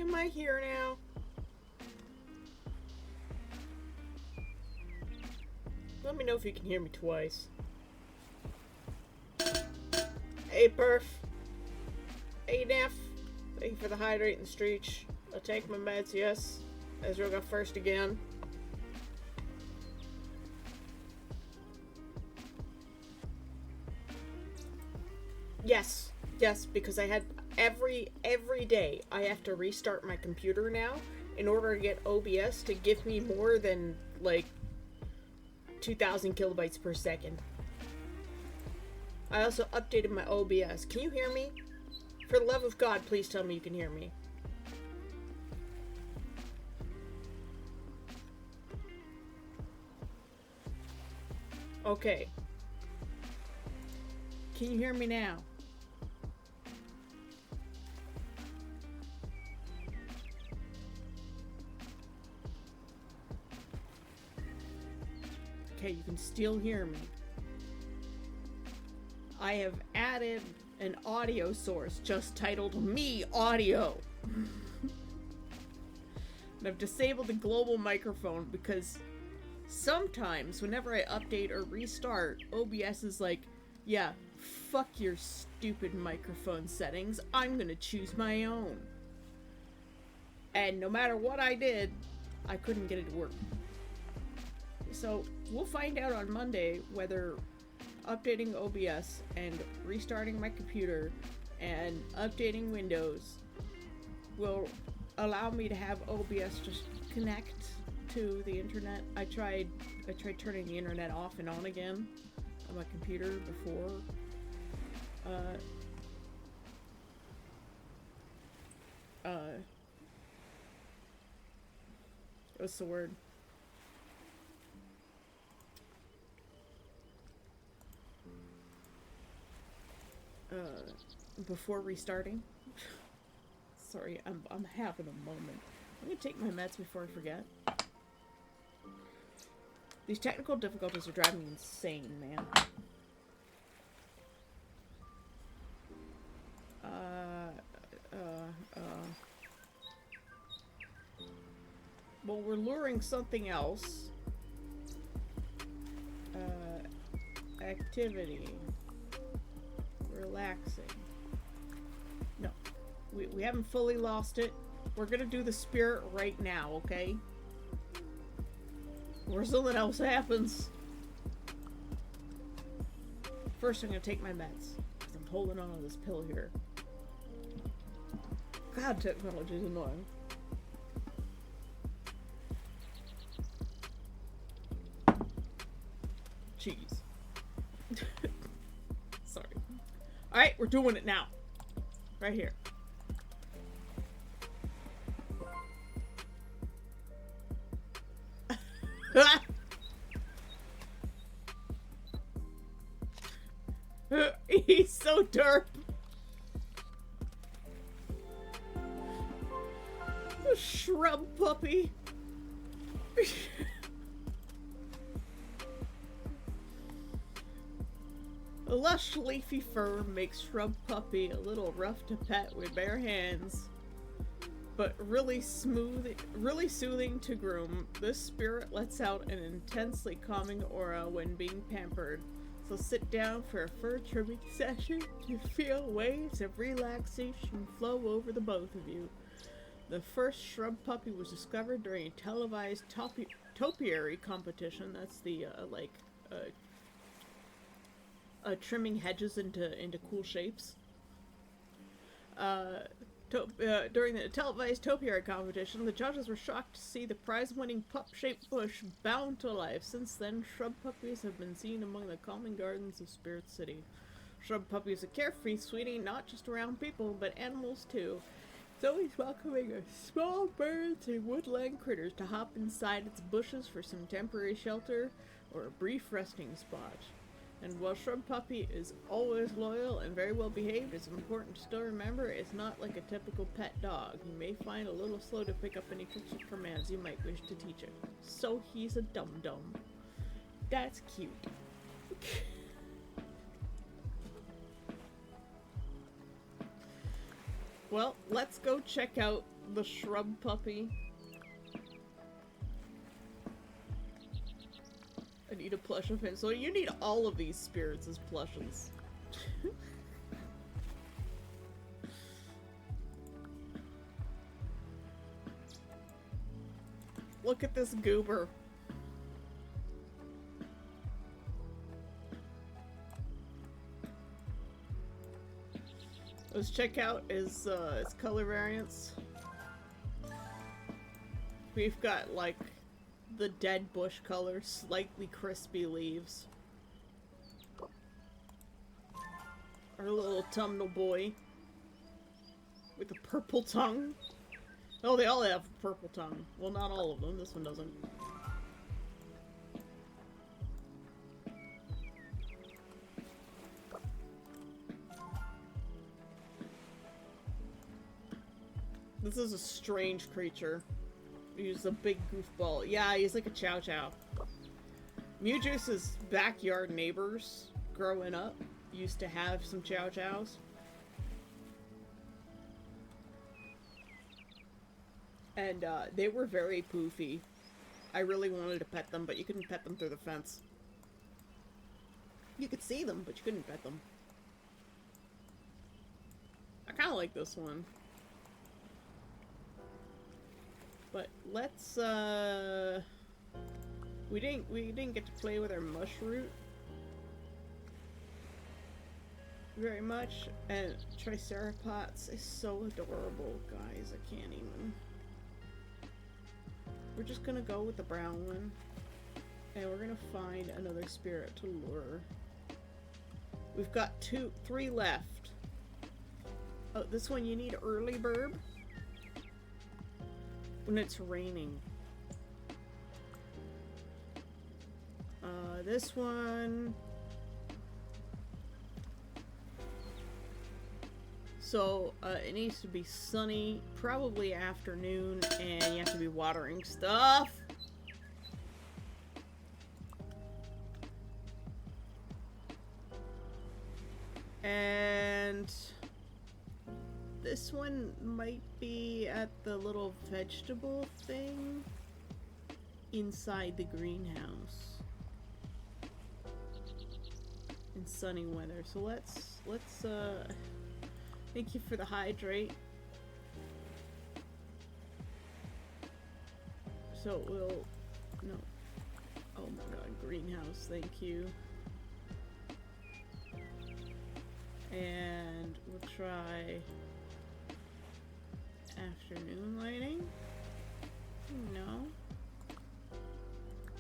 Am I here now? Let me know if you can hear me twice. Hey, Perf. Hey, Neff. Thank you for the hydrate and the streach. I'll take my meds, yes. Ezra got first again. Yes. Yes, because I had every day I have to restart my computer now in order to get OBS to give me more than, like, 2,000 kilobytes per second. I also updated my OBS. Can you hear me? For the love of God, please tell me you can hear me. Okay. Can you hear me now? Okay, you can still hear me. I have added an audio source just titled Me Audio. And I've disabled the global microphone because sometimes whenever I update or restart, OBS is like, yeah, fuck your stupid microphone settings. I'm gonna choose my own. And no matter what I did, I couldn't get it to work. So we'll find out on Monday whether updating OBS and restarting my computer and updating Windows will allow me to have OBS just connect to the internet. I tried turning the internet off and on again on my computer before. What's the word? Before restarting. Sorry, I'm having a moment. I'm gonna take my meds before I forget. These technical difficulties are driving me insane, man. Well, we're luring something else. Activity. Relaxing. No. We haven't fully lost it. We're gonna do the spirit right now, okay? Or something else happens. First, I'm gonna take my meds. Because I'm holding on to this pill here. God, technology's annoying. Jeez. Sorry. Alright, we're doing it now. Right here. He's so derp. A shrub puppy. A lush leafy fur makes shrub puppy a little rough to pet with bare hands, but really smooth, really soothing to groom. This spirit lets out an intensely calming aura when being pampered. So sit down for a fur trimming session to feel waves of relaxation flow over the both of you. The first shrub puppy was discovered during a televised topiary competition. That's the trimming hedges into cool shapes. During the televised topiary competition, the judges were shocked to see the prize-winning pup-shaped bush bound to life. Since then, shrub puppies have been seen among the calming gardens of Spirit City. Shrub puppies are carefree, sweetie, not just around people, but animals too. It's always welcoming small birds and woodland critters to hop inside its bushes for some temporary shelter or a brief resting spot. And while Shrub Puppy is always loyal and very well behaved, it's important to still remember it's not like a typical pet dog. You may find a little slow to pick up any tricks or commands you might wish to teach it. So he's a dum-dum. That's cute. Well, let's go check out The shrub puppy. I need a plush of him. So you need all of these spirits as plushes. Look at this goober. Let's check out his color variants. We've got like the dead bush color, slightly crispy leaves. Our little autumnal boy with a purple tongue. Oh, they all have a purple tongue. Well, not all of them. This one doesn't. This is a strange creature. He's a big goofball. Yeah, he's like a Chow Chow. Mewjuice's backyard neighbors, growing up, used to have some Chow Chows. And they were very poofy. I really wanted to pet them, but you couldn't pet them through the fence. You could see them, but you couldn't pet them. I kind of like this one. But let's we didn't get to play with our mushroot very much, and Triceratops is so adorable, guys. I can't even. We're just gonna go with the brown one, and we're gonna find another spirit to lure. We've got 3 left. Oh, this one you need early burb. When it's raining. This one. So, it needs to be sunny, probably afternoon, and you have to be watering stuff. And this one might be at the little vegetable thing inside the greenhouse in sunny weather. So let's thank you for the hydrate. So no. Oh my god, greenhouse, thank you. And we'll try afternoon lighting. No.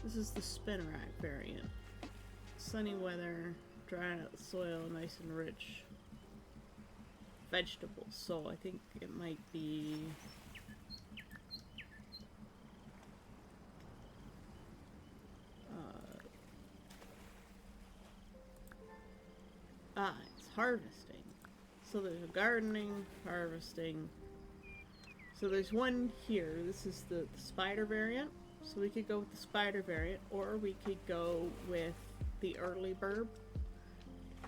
This is the Spinnerack variant. Sunny weather, drying out the soil, nice and rich. Vegetables, so I think it might be it's harvesting. So there's a gardening, harvesting. So there's one here. This is the spider variant. So we could go with the spider variant, or we could go with the early burb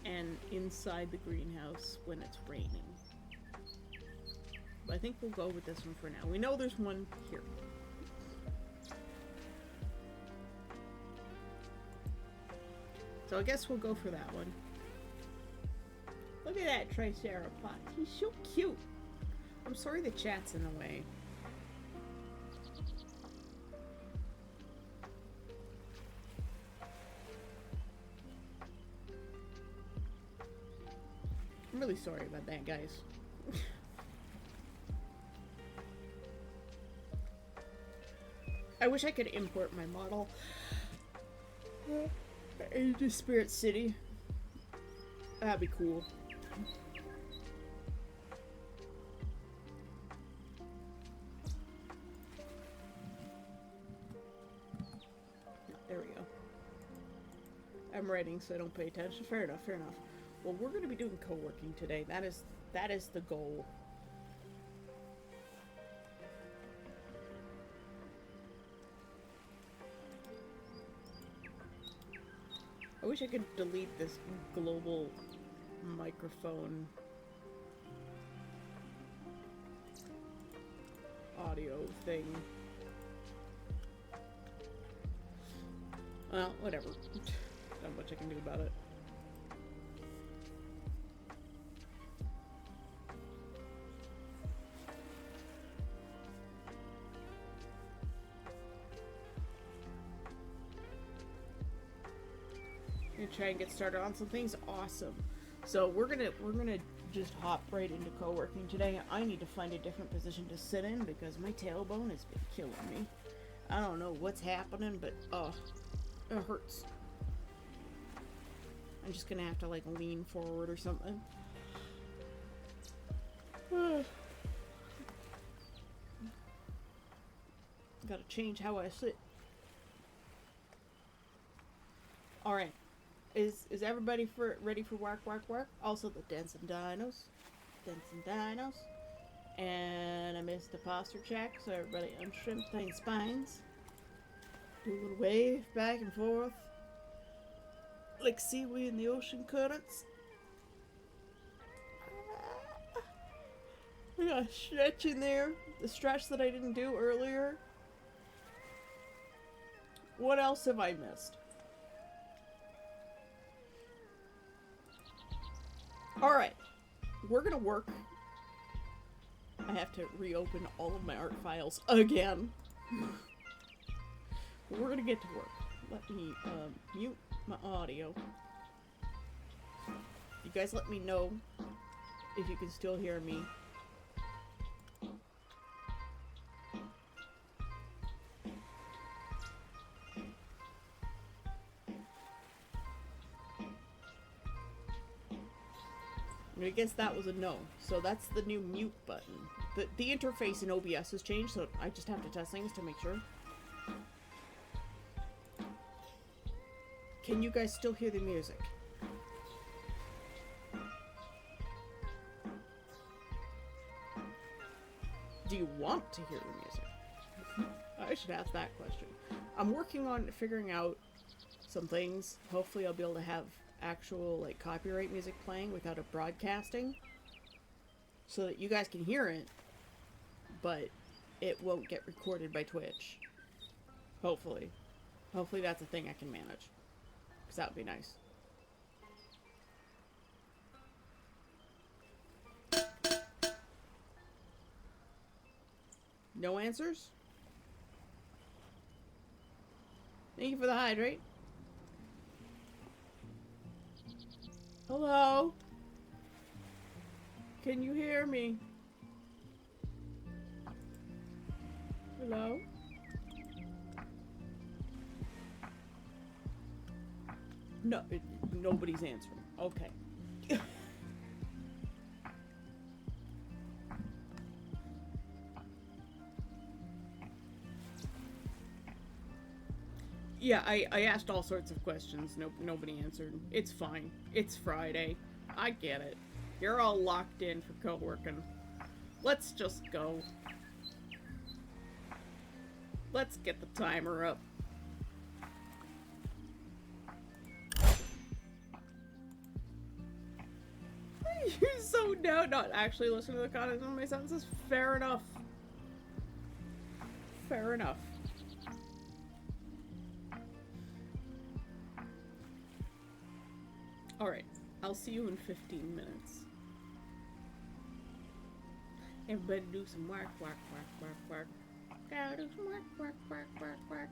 and inside the greenhouse when it's raining. But I think we'll go with this one for now. We know there's one here. So I guess we'll go for that one. Look at that Triceratops. He's so cute. I'm sorry the chat's in the way. I'm really sorry about that, guys. I wish I could import my model into Spirit City. That'd be cool. There we go. I'm writing, so I don't pay attention. Fair enough, fair enough. Well, we're going to be doing co-working today. That is the goal. I wish I could delete this global microphone. audio thing. Well, whatever. Not much I can do about it. Gonna try and get started on some things. Awesome. So we're gonna just hop right into co-working today. I need to find a different position to sit in because my tailbone has been killing me. I don't know what's happening, but it hurts. I'm just gonna have to like lean forward or something. Gotta change how I sit. All right. Is everybody ready for work? Also the Dancing Dinos. And I missed the posture check, so everybody unshrimp their spines. Do a little wave back and forth. Like seaweed in the ocean currents. We got a stretch in there. The stretch that I didn't do earlier. What else have I missed? Alright, we're gonna work. I have to reopen all of my art files again. We're gonna get to work. Let me mute my audio. You guys let me know if you can still hear me. I guess that was a no. So that's the new mute button. The interface in OBS has changed, so I just have to test things to make sure. Can you guys still hear the music? Do you want to hear the music? I should ask that question. I'm working on figuring out some things. Hopefully I'll be able to have actual like copyright music playing without it broadcasting so that you guys can hear it, but it won't get recorded by Twitch. Hopefully that's a thing I can manage, because that would be nice. No answers? Thank you for the hydrate. Hello? Can you hear me? Hello? No, nobody's answering. Okay. Yeah, I asked all sorts of questions. Nobody answered. It's fine. It's Friday. I get it. You're all locked in for co-working. Let's just go. Let's get the timer up. You're so down not actually listening to the content of my sentences. Fair enough. Fair enough. Alright, I'll see you in 15 minutes. Everybody do some work. Gotta do some work.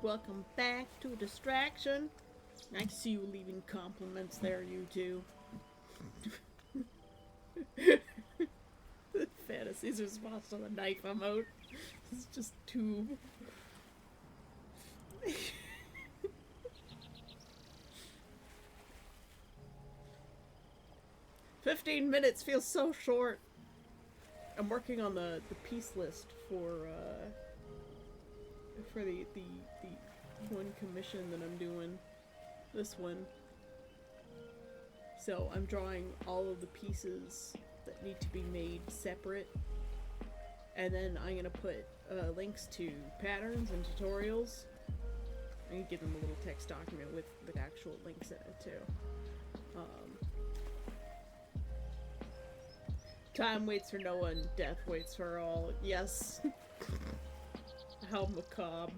Welcome back to Distraction. I see you leaving compliments there, you two. Fantasy's response to the knife emote. It's just tube. 15 minutes feels so short. I'm working on the piece list for the one commission that I'm doing. This one. So I'm drawing all of the pieces that need to be made separate. And then I'm gonna put links to patterns and tutorials. I'm gonna give them a little text document with actual links in it too. Time waits for no one, death waits for all. Yes. How macabre.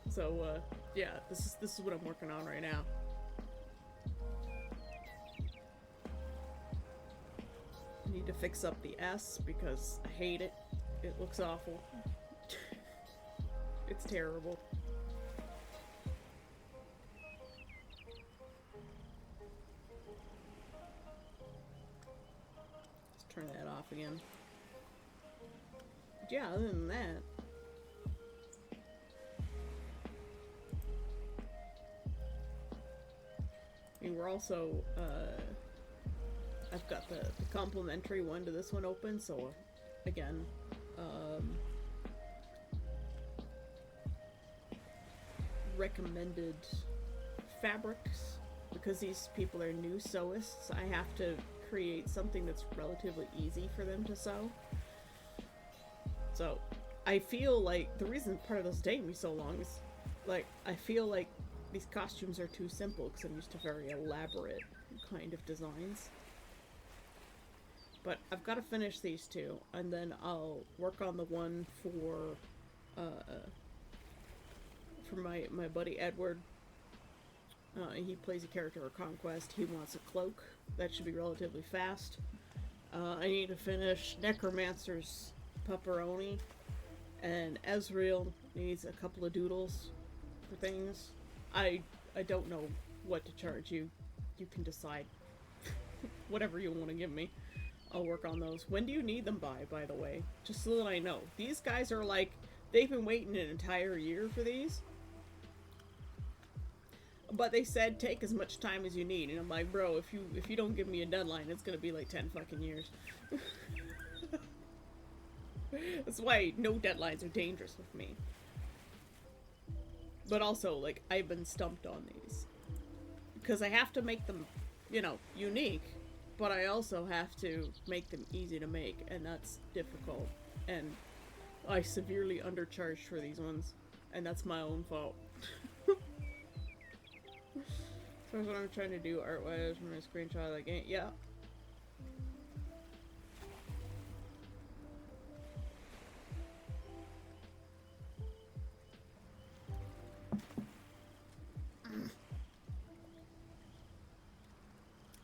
So, yeah, this is what I'm working on right now. I need to fix up the S because I hate it. It looks awful. It's terrible. Let's turn that off again. But yeah, other than that, I mean, we're also, I've got the complimentary one to this one open, so, again, recommended fabrics, because these people are new sewists, I have to create something that's relatively easy for them to sew. So, I feel like, the reason part of this taking me so long is, like, I feel like these costumes are too simple because I'm used to very elaborate kind of designs. But I've got to finish these two, and then I'll work on the one for my buddy Edward. He plays a character of Conquest. He wants a cloak. That should be relatively fast. I need to finish Necromancer's Pepperoni, and Ezreal needs a couple of doodles for things. I don't know what to charge you. You can decide. Whatever you want to give me. I'll work on those. When do you need them by the way? Just so that I know. These guys are like, they've been waiting an entire year for these. But they said take as much time as you need. And I'm like, bro, if you don't give me a deadline, it's gonna be like 10 fucking years. That's why no deadlines are dangerous with me. But also, like, I've been stumped on these. Because I have to make them, you know, unique. But I also have to make them easy to make. And that's difficult. And I severely undercharged for these ones. And that's my own fault. So that's what I'm trying to do art-wise from a screenshot of the game. Yeah.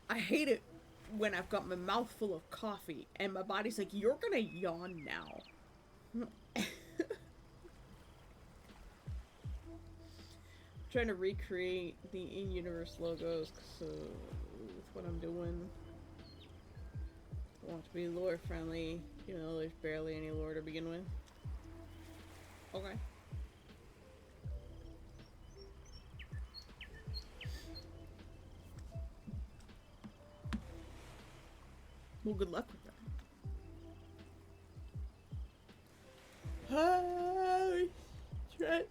I hate it when I've got my mouth full of coffee and my body's like, you're gonna yawn now. Trying to recreate the in-universe logos, so that's what I'm doing. I want to be lore friendly, even though there's barely any lore to begin with. Okay. Well, good luck with that. Hi, stretch.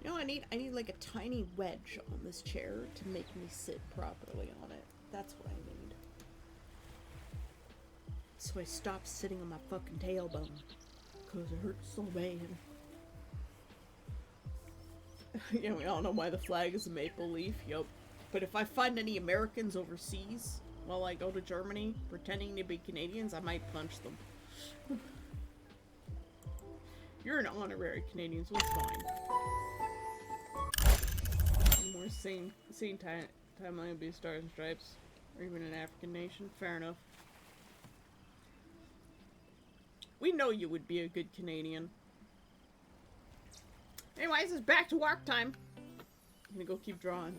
You know, I need like a tiny wedge on this chair to make me sit properly on it. That's what I need. So I stop sitting on my fucking tailbone. Cause it hurts so bad. Yeah, we all know why the flag is a maple leaf, yup. But if I find any Americans overseas while I go to Germany pretending to be Canadians, I might punch them. You're an honorary Canadian, so it's fine. More same Timeline would be Stars and Stripes. Or even an African nation. Fair enough. We know you would be a good Canadian. Anyways, it's back to work time. I'm gonna go keep drawing.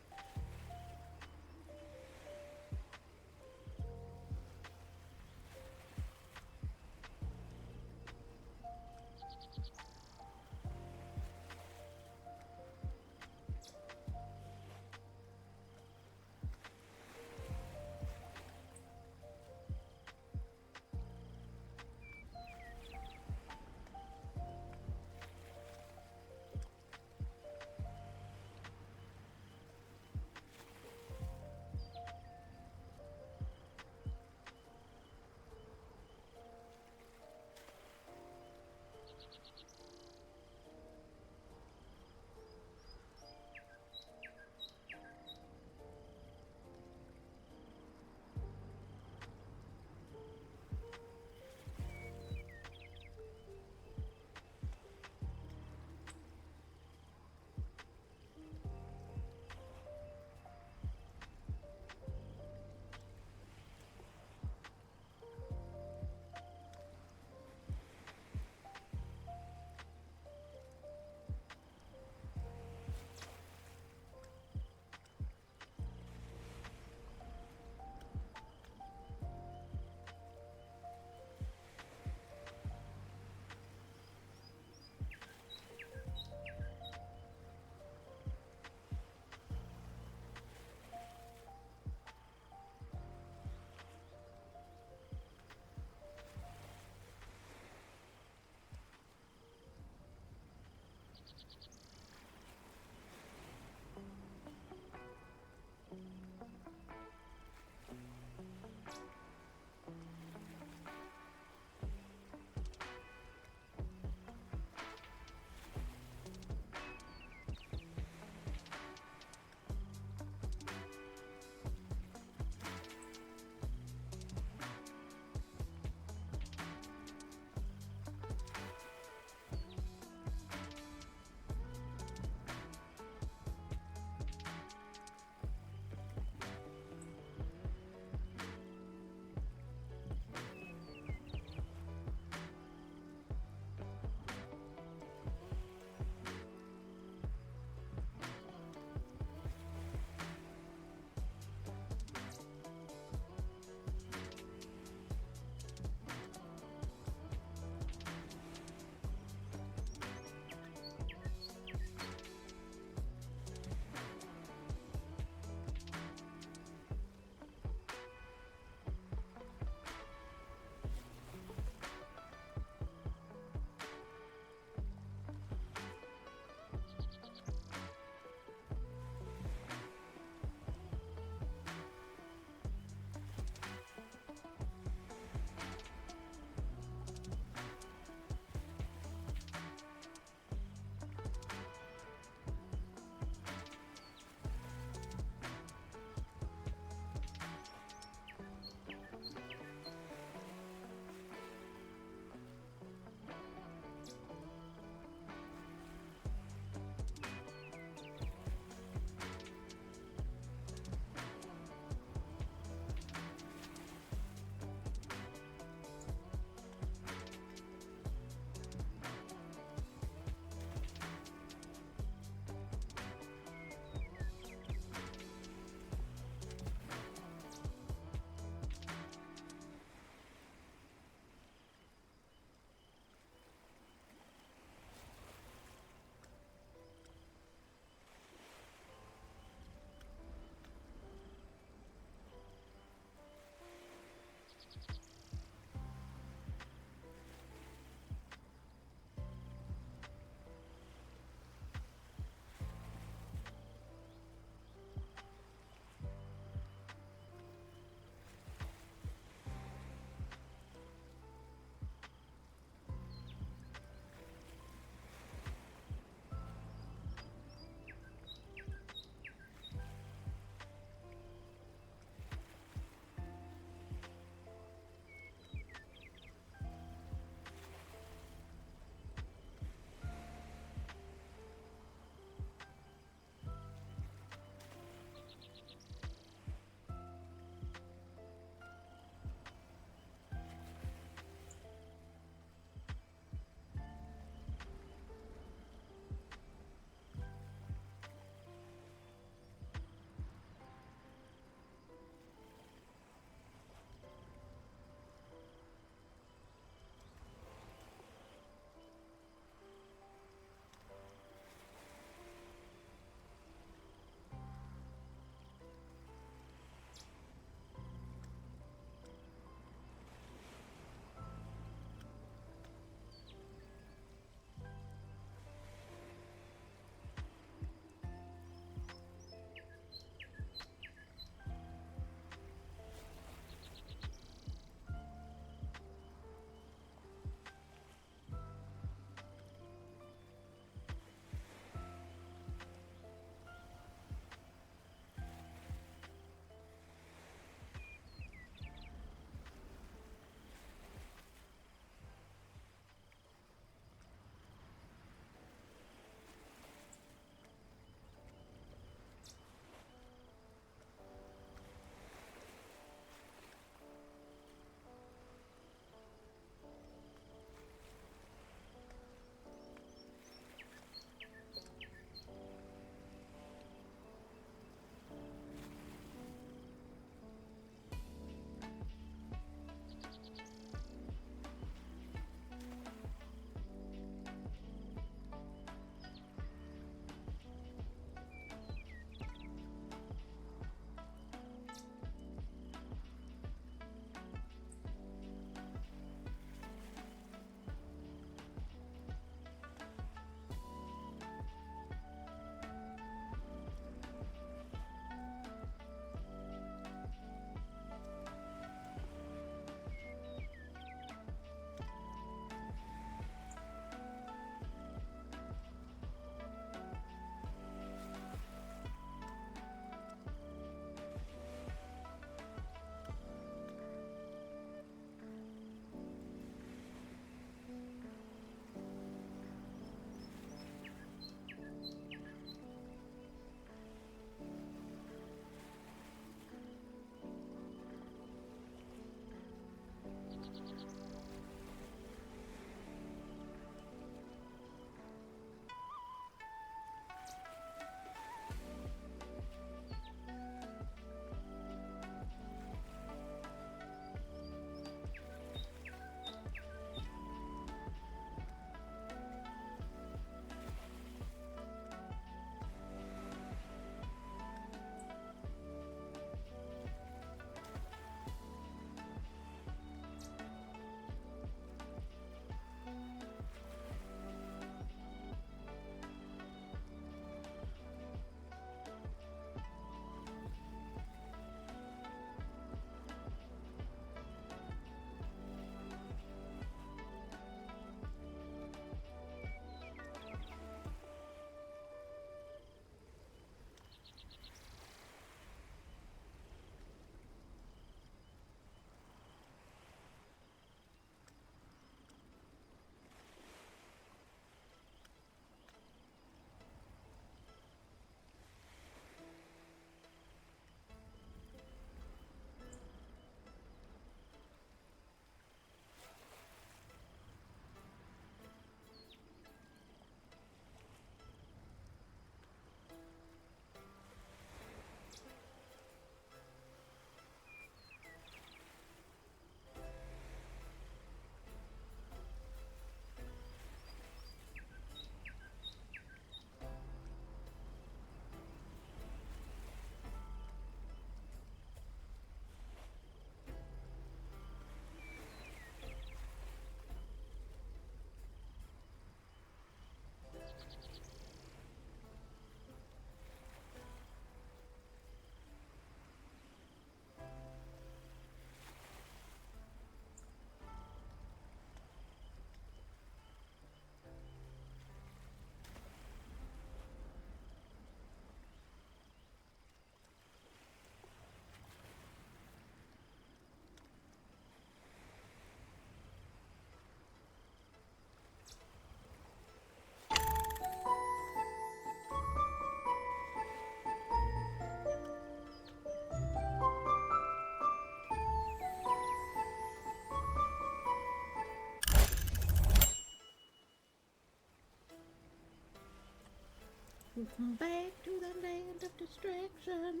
Welcome back to the land of distraction.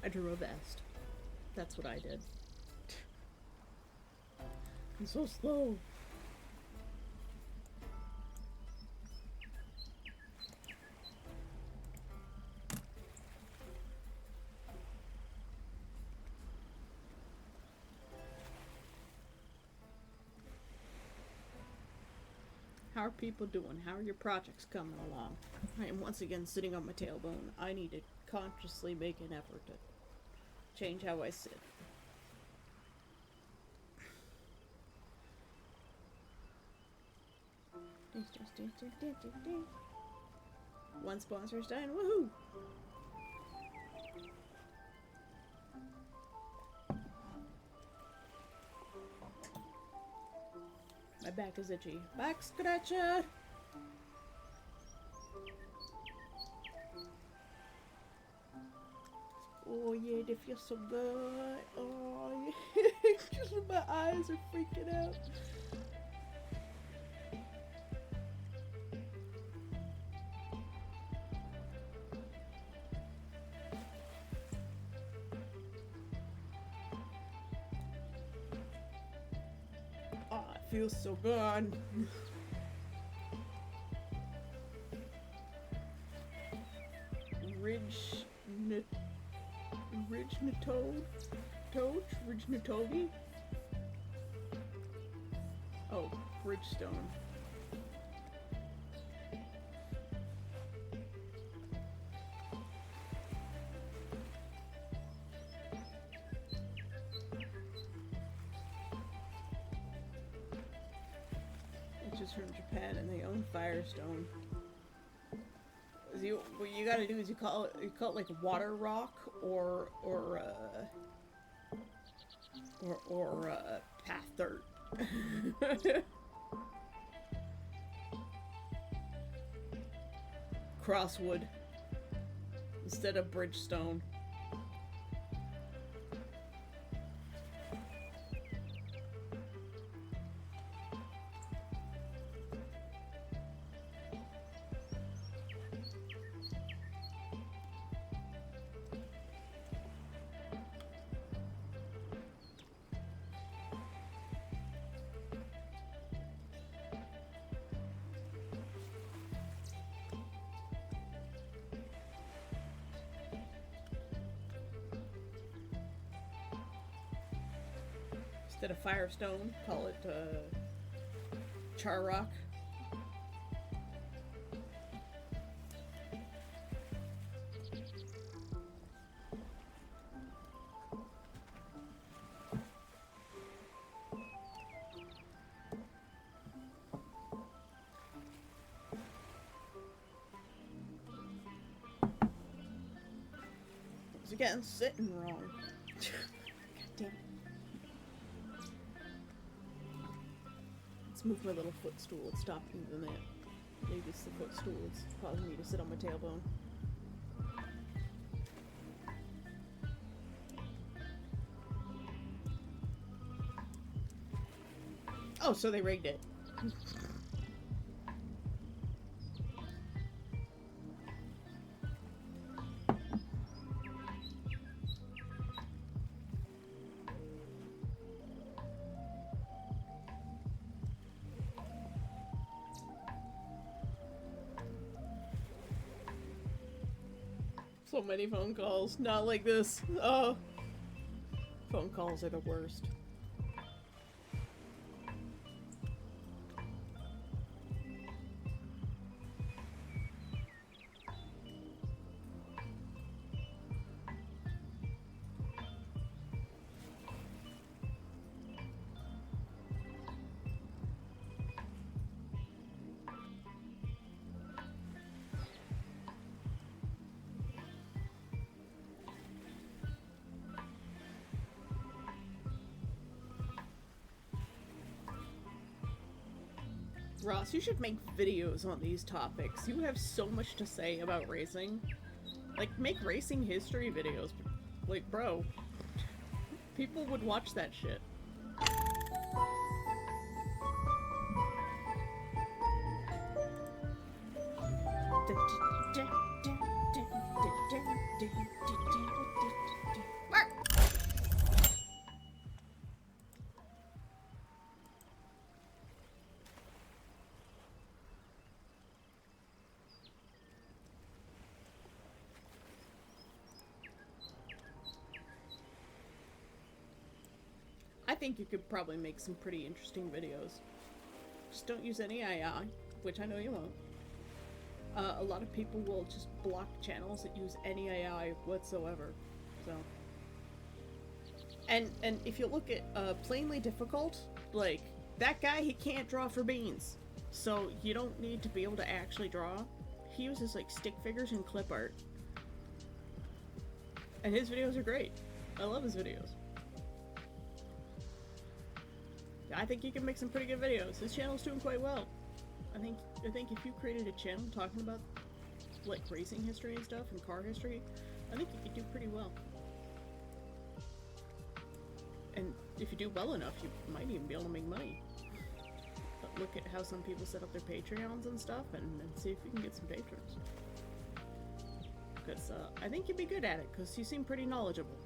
I drew a vest. That's what I did. I'm so slow. How are people doing? How are your projects coming along? I am once again sitting on my tailbone. I need to consciously make an effort to change how I sit. One sponsor's dying. Woohoo! My back is itchy. Back scratcher! Oh yeah, they feel so good. Oh yeah. My eyes are freaking out. Oh, it feels so good. Ridge Oh, Bridgestone. Which is from Japan, and they own Firestone. What you gotta do is you call it like water rock or path dirt. Crosswood instead of Bridgestone. Instead of Firestone, call it Char Rock. Once again, sitting wrong. God damn it. Move my little footstool. It's stopping than that. Maybe it's the footstool. It's causing me to sit on my tailbone. Oh, so they rigged it. So many phone calls. Not like this. Oh. Phone calls are the worst. Ross, you should make videos on these topics. You have so much to say about racing. Like, make racing history videos. Like, bro, people would watch that shit. Mark! I think you could probably make some pretty interesting videos. Just don't use any AI, which I know you won't. A lot of people will just block channels that use any AI whatsoever. So, and if you look at Plainly Difficult, like that guy, he can't draw for beans, so you don't need to be able to actually draw. He uses like stick figures and clip art, and his videos are great. I love his videos. I think you can make some pretty good videos. His channel's doing quite well. I think if you created a channel talking about like racing history and stuff and car history, I think you could do pretty well. And if you do well enough, you might even be able to make money. But look at how some people set up their Patreons and stuff, and see if you can get some patrons. Because I think you'd be good at it, because you seem pretty knowledgeable.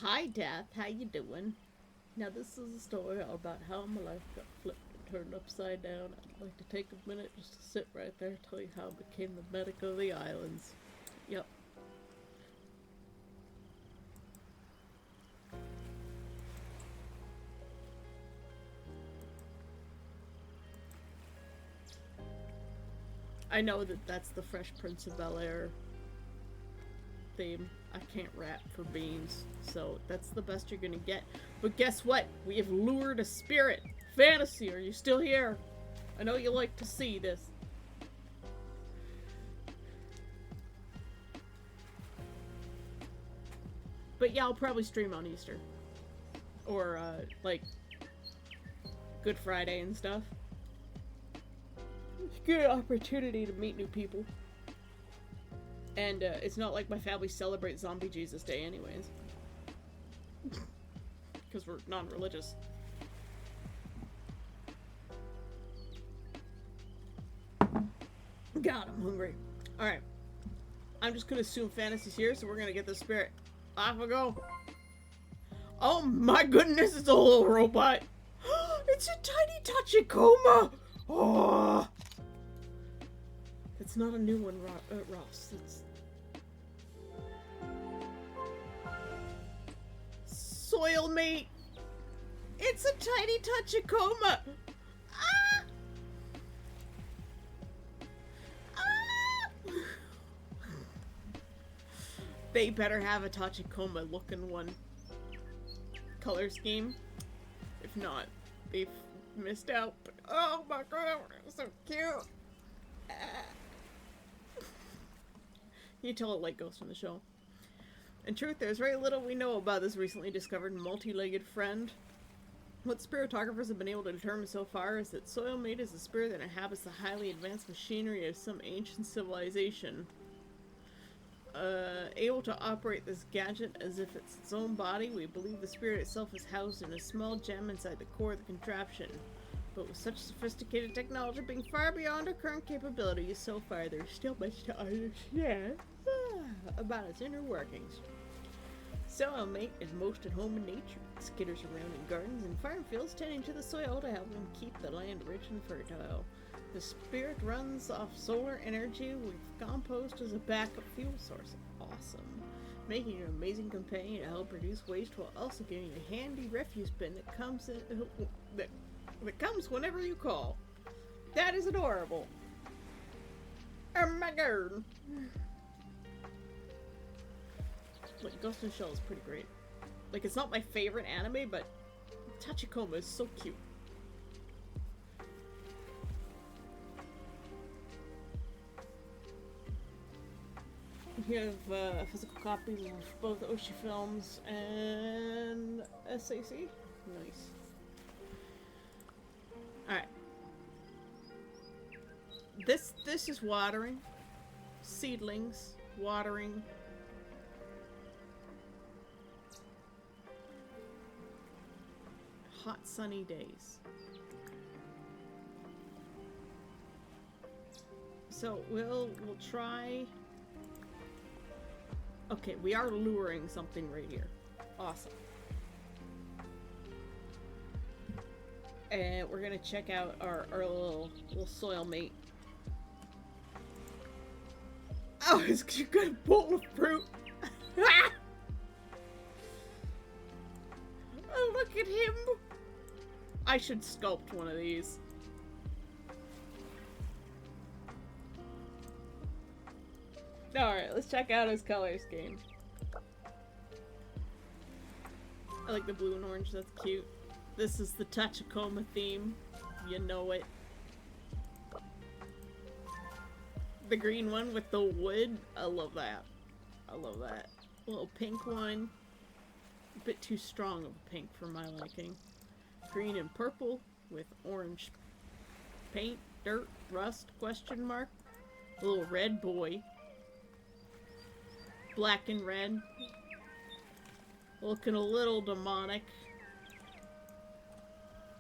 hi Death, how you doing? Now this is a story all about how my life got flipped and turned upside down. I'd like to take a minute just to sit right there and tell you how I became the medic of the islands. Yep. I know that that's the Fresh Prince of Bel-Air theme. I can't rap for beans, so that's the best you're gonna get. But guess what? We have lured a spirit. Fantasy, are you still here? I know you like to see this. But yeah, I'll probably stream on Easter. Or, like, Good Friday and stuff. It's a good opportunity to meet new people. And it's not like my family celebrates Zombie Jesus Day anyways. Because we're non-religious. God, I'm hungry. Alright. I'm just gonna assume Fantasy's here, so we're gonna get the spirit. Off we go. Oh my goodness, it's a little robot. It's a tiny Tachikoma. Oh. It's not a new one, Ross. It's Soil Mate. It's a tiny Tachikoma. Ah! Ah! They better have a Tachikoma looking one. Color scheme. If not, they've missed out. But oh my god, it's so cute. Ah. You tell it like Ghost in the Shell. In truth, there's very little we know about this recently discovered multi-legged friend. What spiritographers have been able to determine so far is that Soil Mate is a spirit that inhabits the highly advanced machinery of some ancient civilization. Able to operate this gadget as if it's its own body, we believe the spirit itself is housed in a small gem inside the core of the contraption. But with such sophisticated technology being far beyond our current capabilities, so far there's still much to understand about its inner workings. Soil Mate is most at home in nature. It skitters around in gardens and farm fields, tending to the soil to help them keep the land rich and fertile. The spirit runs off solar energy with compost as a backup fuel source. Awesome. Making an amazing companion to help reduce waste while also giving you a handy refuse bin that comes in, that comes whenever you call. That is adorable. Oh my god. Like, Ghost in the Shell is pretty great. Like, it's not my favorite anime, but Tachikoma is so cute. We have physical copies of both Oshi Films and SAC. Nice. Alright. This is watering. Seedlings. Watering. Hot sunny days. So we'll try. Okay, we are luring something right here. Awesome. And we're gonna check out our little Soil Mate. Oh, you got a bowl of fruit. Oh, look at him. I should sculpt one of these. Alright, let's check out his color scheme. I like the blue and orange, that's cute. This is the Tachikoma theme. You know it. The green one with the wood. I love that. I love that. A little pink one. A bit too strong of a pink for my liking. Green and purple with orange paint, dirt, rust, question mark. A little red boy. Black and red. Looking a little demonic.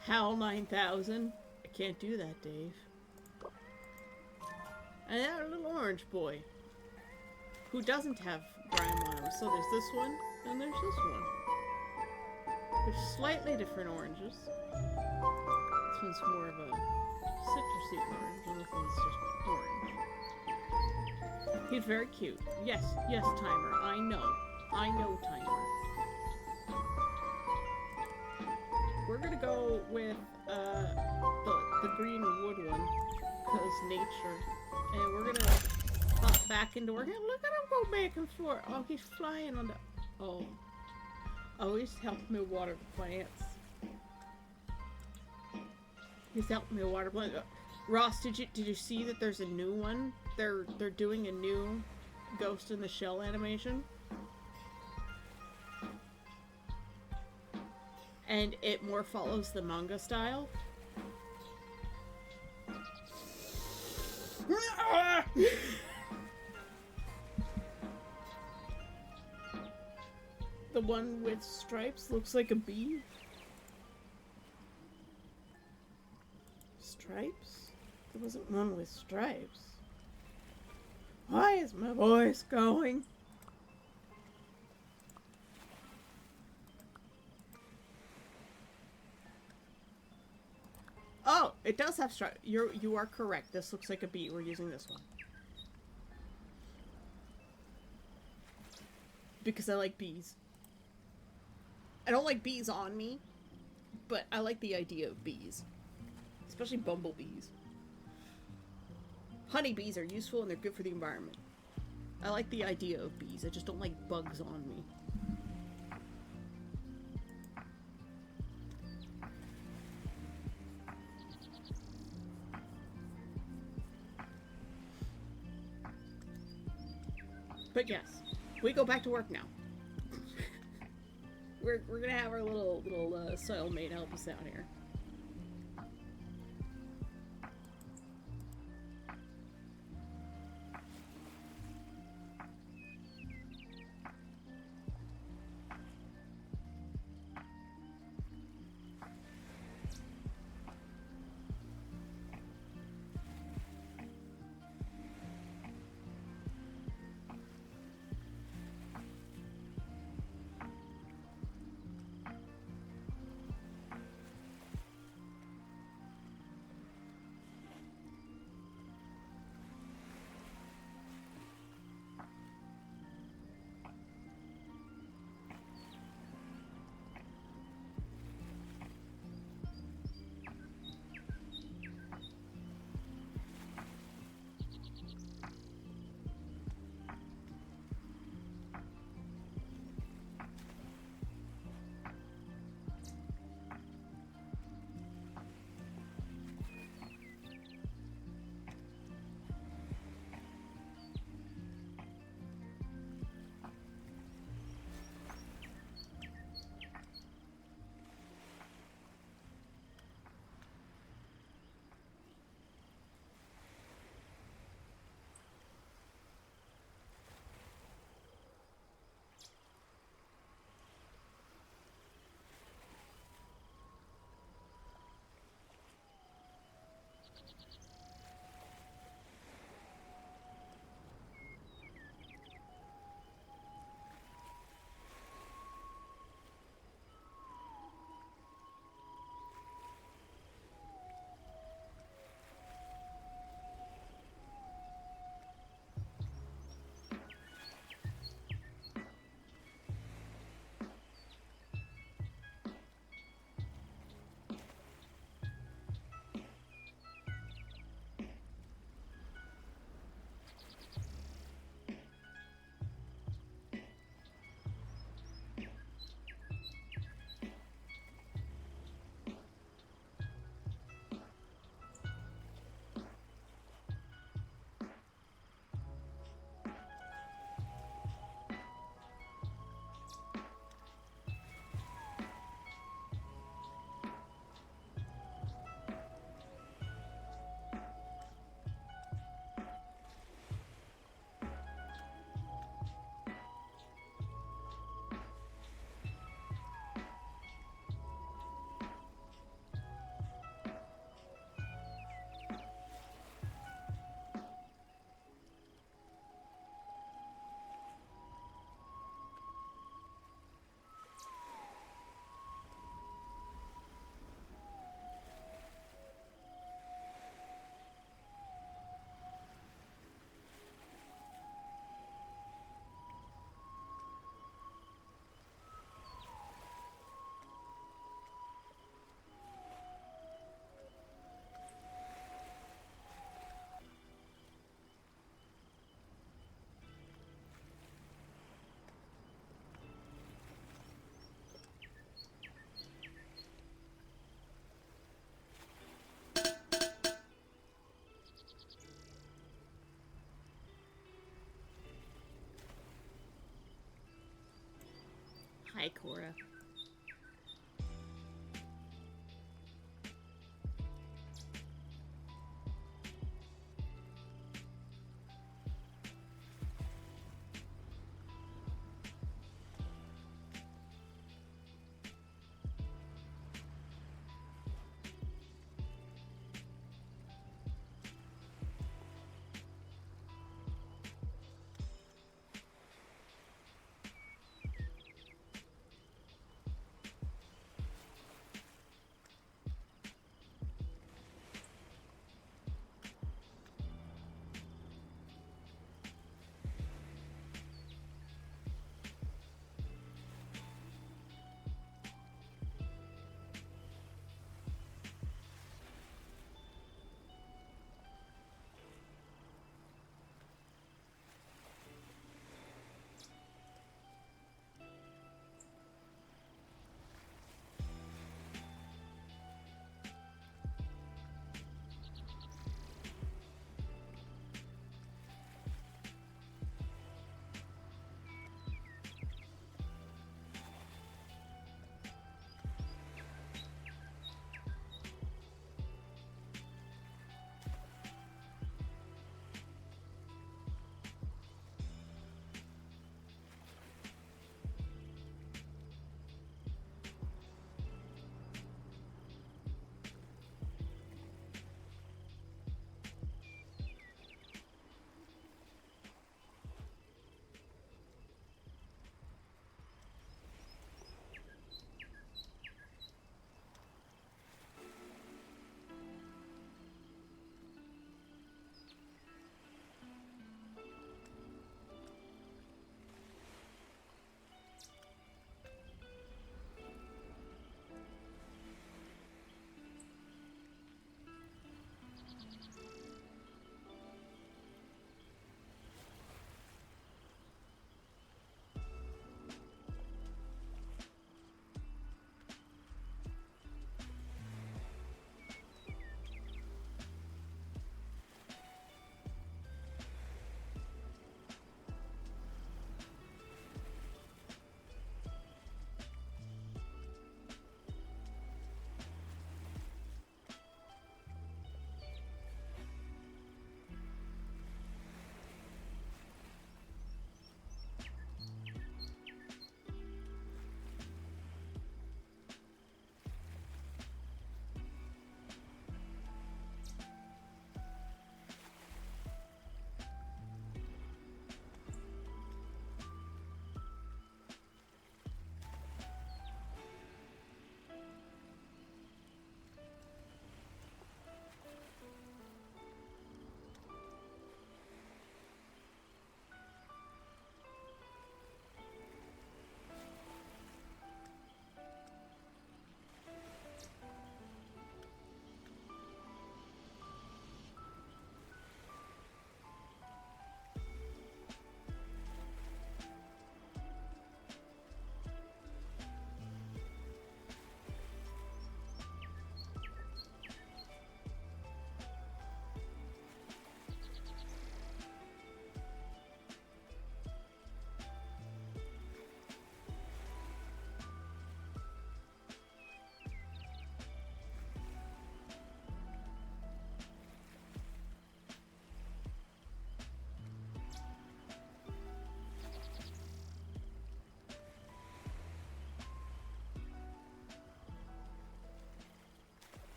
HAL 9000. I can't do that, Dave. And then a little orange boy. Who doesn't have grime on him. So there's this one, and there's this one. They're slightly different oranges. This one's more of a citrusy orange, and this one's just orange. He's very cute. Yes, yes, Timer. I know, Timer. We're gonna go with the green wood one, because nature. And we're gonna hop back into work. Hey, look at him go back and forth. Oh, he's flying on the... Oh. Oh, he's helping me water the plants. He's helping me water plants. Ross, did you see that there's a new one? They're doing a new Ghost in the Shell animation. And it more follows the manga style. The one with stripes looks like a bee. Stripes? There wasn't one with stripes. Why is my voice going? Oh, it does have stripes. You are correct. This looks like a bee. We're using this one. Because I like bees. I don't like bees on me, but I like the idea of bees. Especially bumblebees. Honeybees are useful and they're good for the environment. I like the idea of bees. I just don't like bugs on me. But yes, we go back to work now. We're gonna have our little soil mate help us out here. Hi, Cora.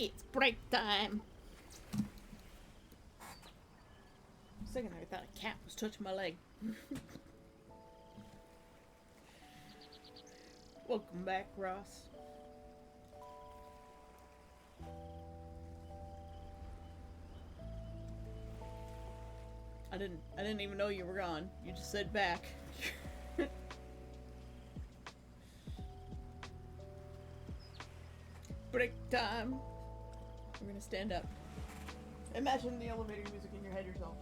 It's break time. For a second I thought a cat was touching my leg. Welcome back, Ross. I didn't even know you were gone. You just said back. Break time. We're gonna stand up. Imagine the elevator music in your head yourself.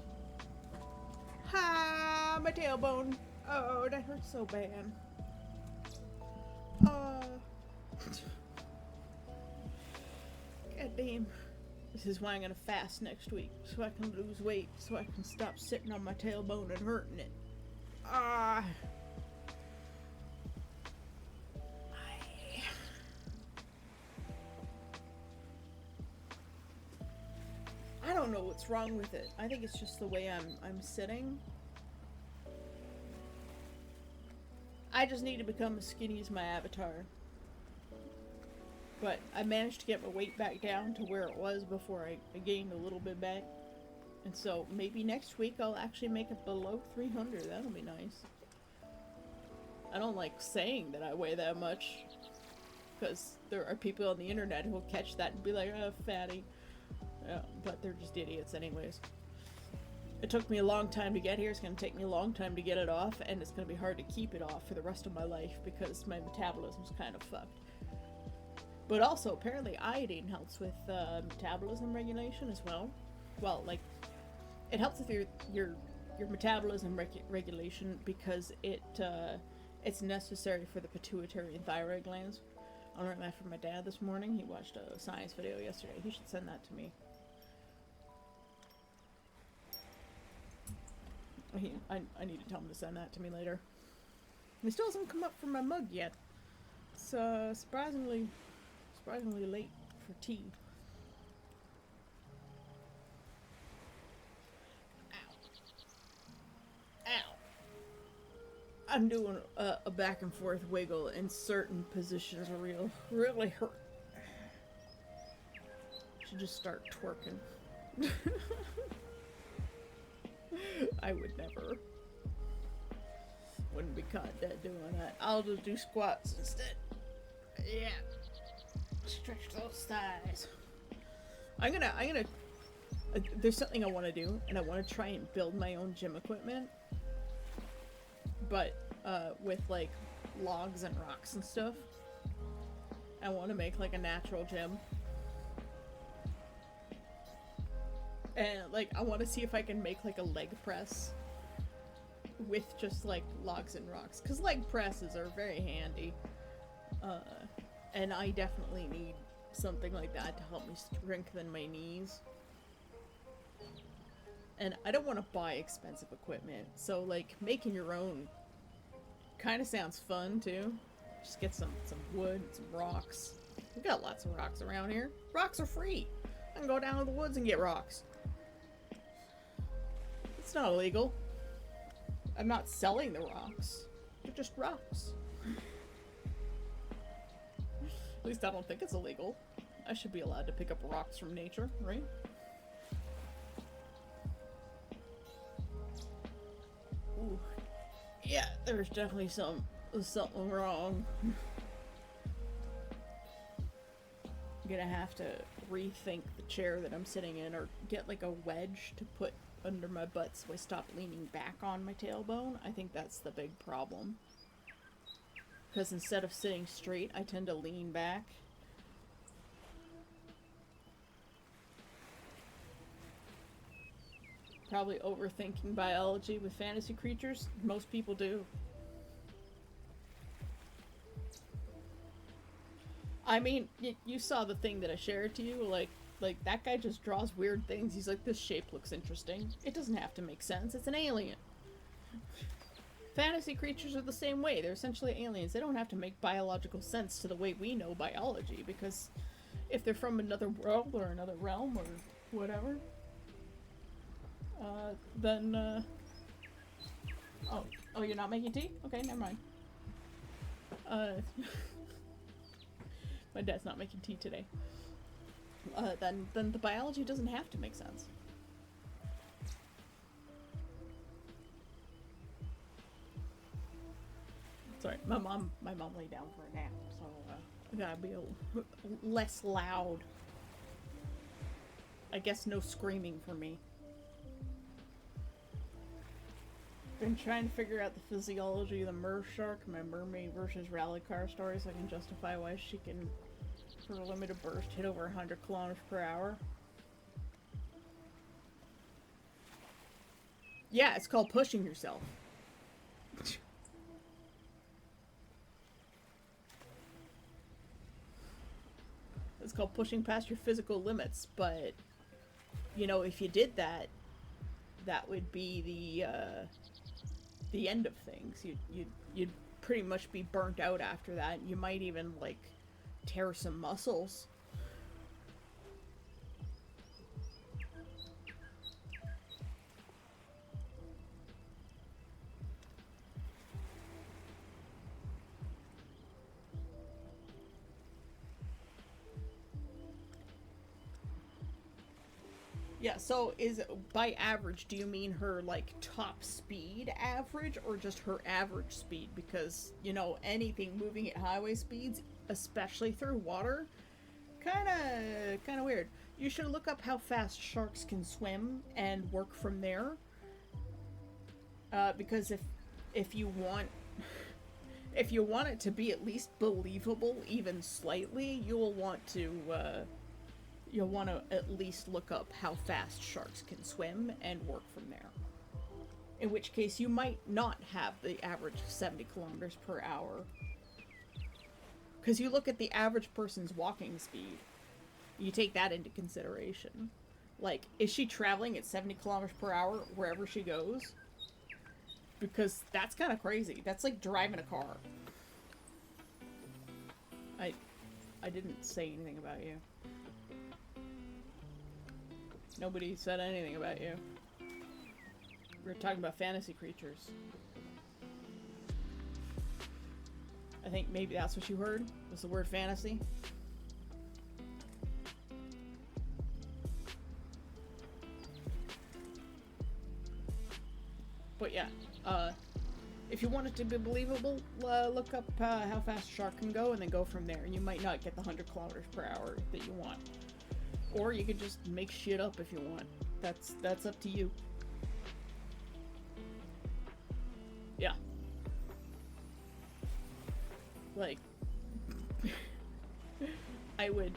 Ha! My tailbone. Oh, that hurts so bad. God damn. This is why I'm gonna fast next week, so I can lose weight, so I can stop sitting on my tailbone and hurting it. I don't know what's wrong with it. I think it's just the way I'm sitting. I just need to become as skinny as my avatar. But I managed to get my weight back down to where it was before I gained a little bit back. And so maybe next week I'll actually make it below 300. That'll be nice. I don't like saying that I weigh that much, because there are people on the internet who will catch that and be like, oh, fatty. Yeah, but they're just idiots anyways. It took me a long time to get here. It's going to take me a long time to get it off, and it's going to be hard to keep it off for the rest of my life because my metabolism's kind of fucked. But also, apparently, iodine helps with metabolism regulation as well. Well, like, it helps with your metabolism regulation because it's necessary for the pituitary and thyroid glands. I learned that from my dad this morning. He watched a science video yesterday. He should send that to me. I need to tell him to send that to me later. He still hasn't come up from my mug yet. It's surprisingly late for tea. Ow. I'm doing a back and forth wiggle in certain positions really hurt. Should just start twerking. I would never. Wouldn't be caught dead doing that. I'll just do squats instead. Yeah. Stretch those thighs. I'm gonna there's something I want to do, and I want to try and build my own gym equipment, but with like logs and rocks and stuff. I want to make like a natural gym, and like I want to see if I can make like a leg press with just like logs and rocks, because leg presses are very handy, and I definitely need something like that to help me strengthen my knees. And I don't want to buy expensive equipment, so like making your own kind of sounds fun too. Just get some wood, some rocks. We got lots of rocks around here. Rocks are free. I can go down to the woods and get rocks. It's not illegal. I'm not selling the rocks. They're just rocks. At least I don't think it's illegal. I should be allowed to pick up rocks from nature, right? Ooh. Yeah, there's definitely something wrong. I'm gonna have to rethink the chair that I'm sitting in, or get like a wedge to put under my butt so I stop leaning back on my tailbone. I think that's the big problem. Because instead of sitting straight, I tend to lean back. Probably overthinking biology with fantasy creatures. Most people do. I mean, you saw the thing that I shared to you, like that guy just draws weird things. He's like, this shape looks interesting. It doesn't have to make sense. It's an alien. Fantasy creatures are the same way. They're essentially aliens. They don't have to make biological sense to the way we know biology, because if they're from another world or another realm or whatever, then, oh, you're not making tea? Okay, never mind. My dad's not making tea today. then the biology doesn't have to make sense. Sorry, my mom lay down for a nap, so I gotta be less loud. I guess no screaming for me. Been trying to figure out the physiology of the mer shark, my mermaid versus rally car story, so I can justify why she can, for a limited burst, hit over 100 kilometers per hour. Yeah, it's called pushing yourself. It's called pushing past your physical limits, but, you know, if you did that, that would be the end of things. You'd pretty much be burnt out after that. You might even, like, tear some muscles. Yeah, so is by average, do you mean her, like, top speed average or just her average speed? Because, you know, anything moving at highway speeds, especially through water, kinda weird. You should look up how fast sharks can swim and work from there. Because if you want if you want it to be at least believable, even slightly, you'll want to at least look up how fast sharks can swim and work from there. In which case, you might not have the average 70 kilometers per hour. Because you look at the average person's walking speed, you take that into consideration. Like, is she traveling at 70 kilometers per hour wherever she goes? Because that's kind of crazy. That's like driving a car. I didn't say anything about you. Nobody said anything about you. We were talking about fantasy creatures. I think maybe that's what you heard, was the word fantasy. But yeah, if you want it to be believable, look up how fast a shark can go and then go from there. And you might not get the 100 kilometers per hour that you want. Or you could just make shit up if you want. That's up to you. Yeah. Like, I would,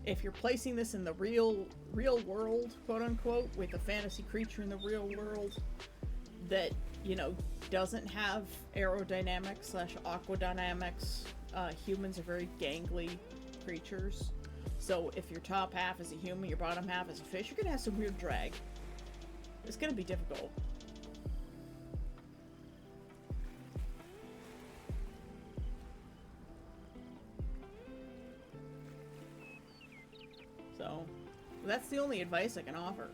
if you're placing this in the real world, quote unquote, with a fantasy creature in the real world that, you know, doesn't have aerodynamics / aquadynamics, humans are very gangly creatures. So if your top half is a human, your bottom half is a fish, you're gonna have some weird drag. It's gonna be difficult. So, that's the only advice I can offer.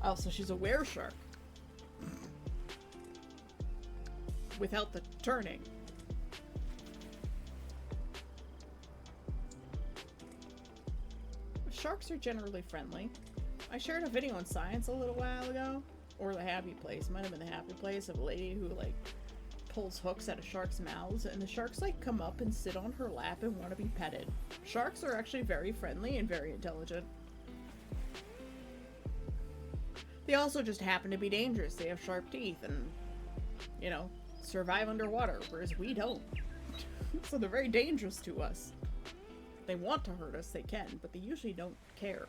Oh, so she's a wereshark. Without the turning. Sharks are generally friendly. I shared a video on Science a little while ago, or The Happy Place, might have been The Happy Place, of a lady who, like, pulls hooks out of sharks' mouths, and the sharks, like, come up and sit on her lap and want to be petted. Sharks are actually very friendly and very intelligent. They also just happen to be dangerous. They have sharp teeth and, you know, survive underwater, whereas we don't. So they're very dangerous to us. If they want to hurt us, they can, but they usually don't care.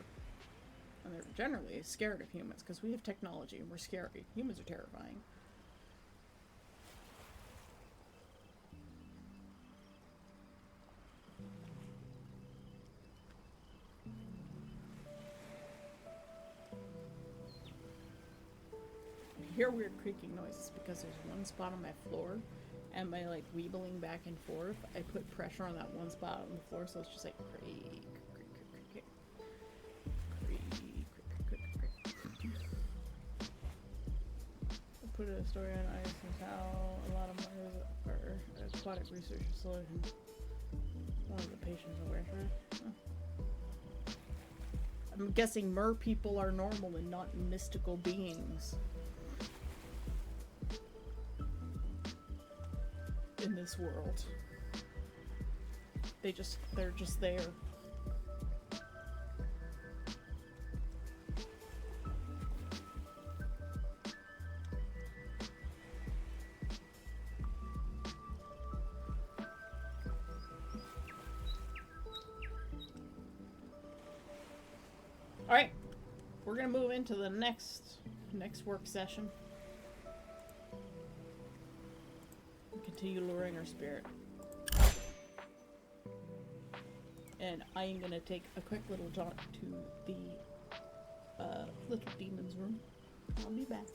And they're generally scared of humans, because we have technology and we're scary. Humans are terrifying. I hear weird creaking noises because there's one spot on my floor, and by, like, weebling back and forth, I put pressure on that one spot on the floor, so it's just like creak, creak, creak, creak, creak, creak, creak, creak, creak. put a story on ice is how a lot of murders are aquatic research solution. One of the patients aware. Huh. I'm guessing mer people are normal and not mystical beings. In this world. They're just there. Alright. We're gonna move into the next work session. Continue luring our spirit. And I am gonna take a quick little jaunt to the little demon's room. I'll be back.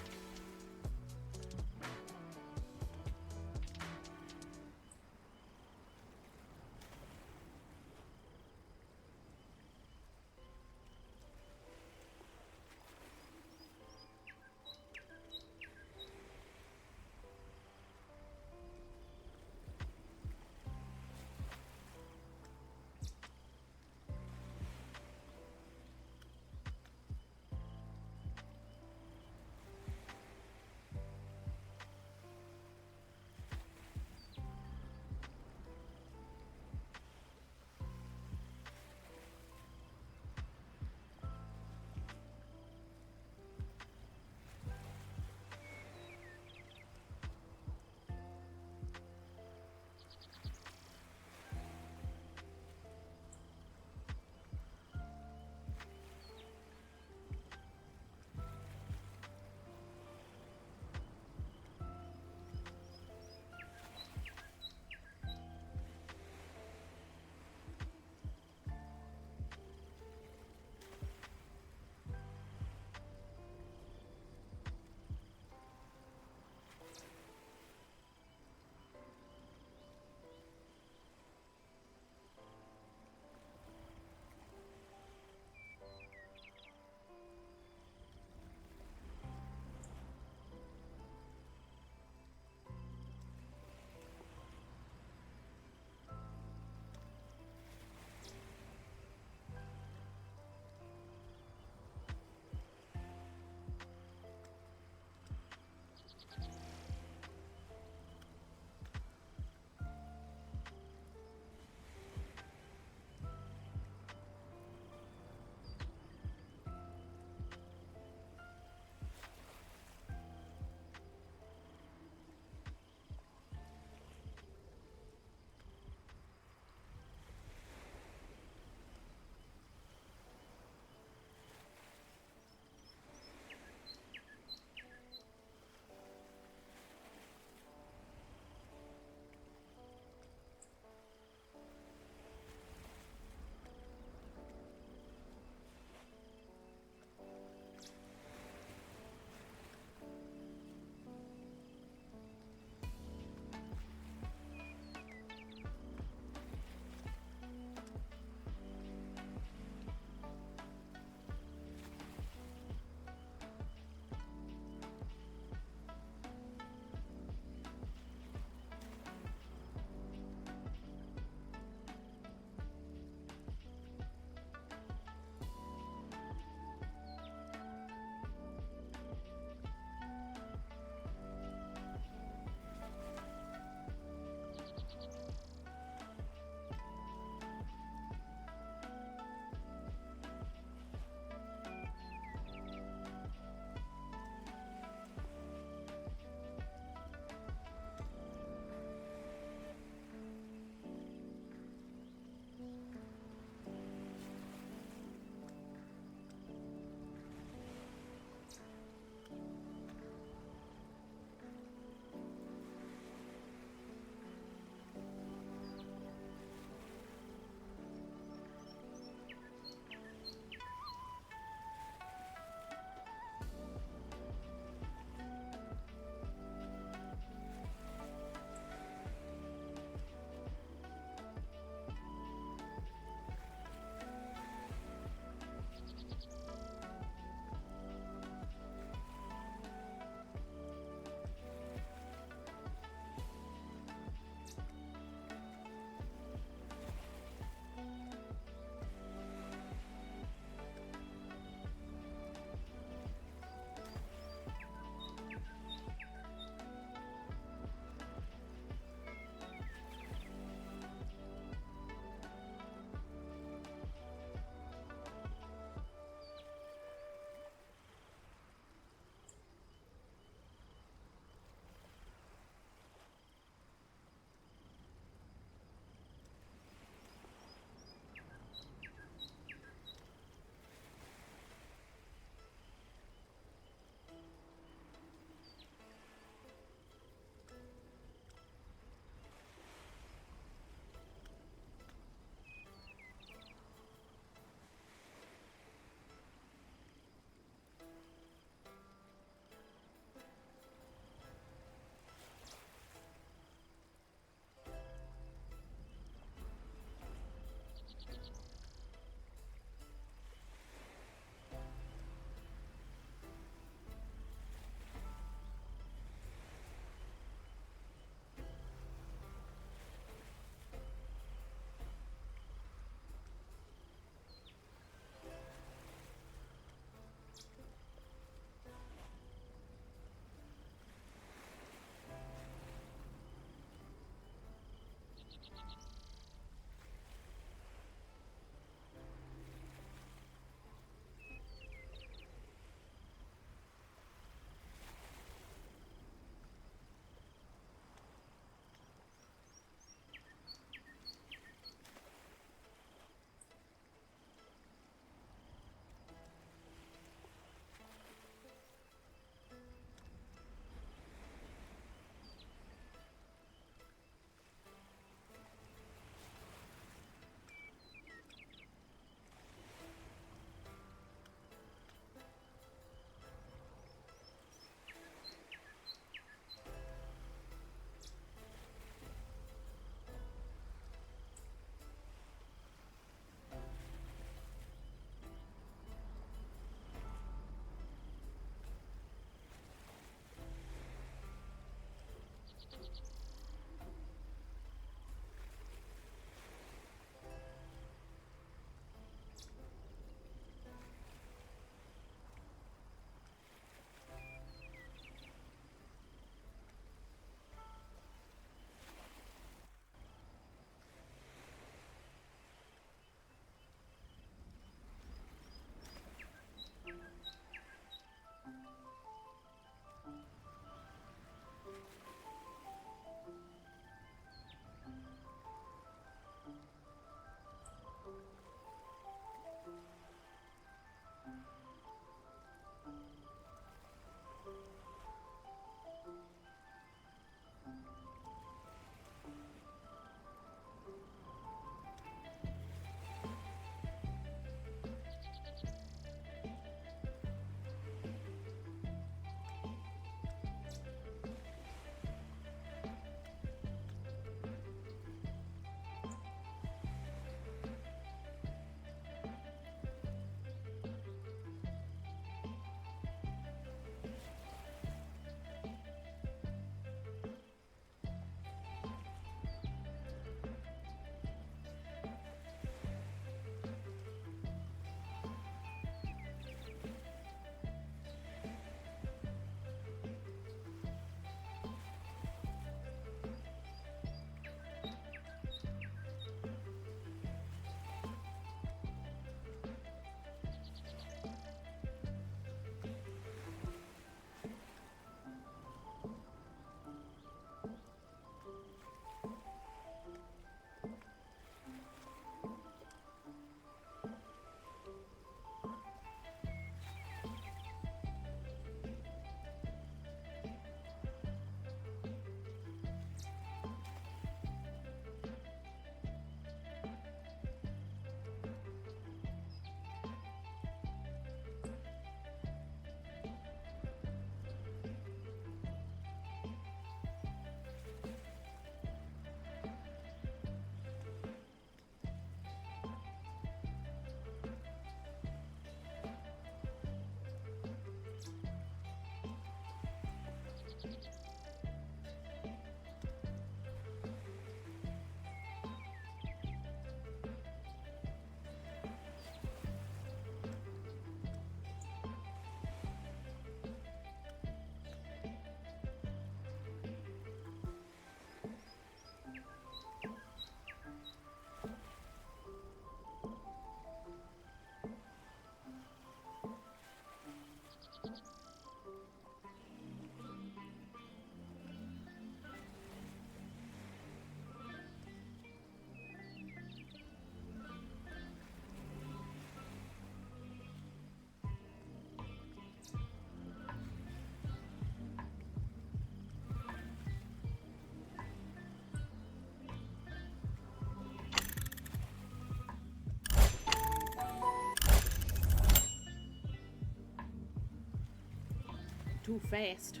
Too fast.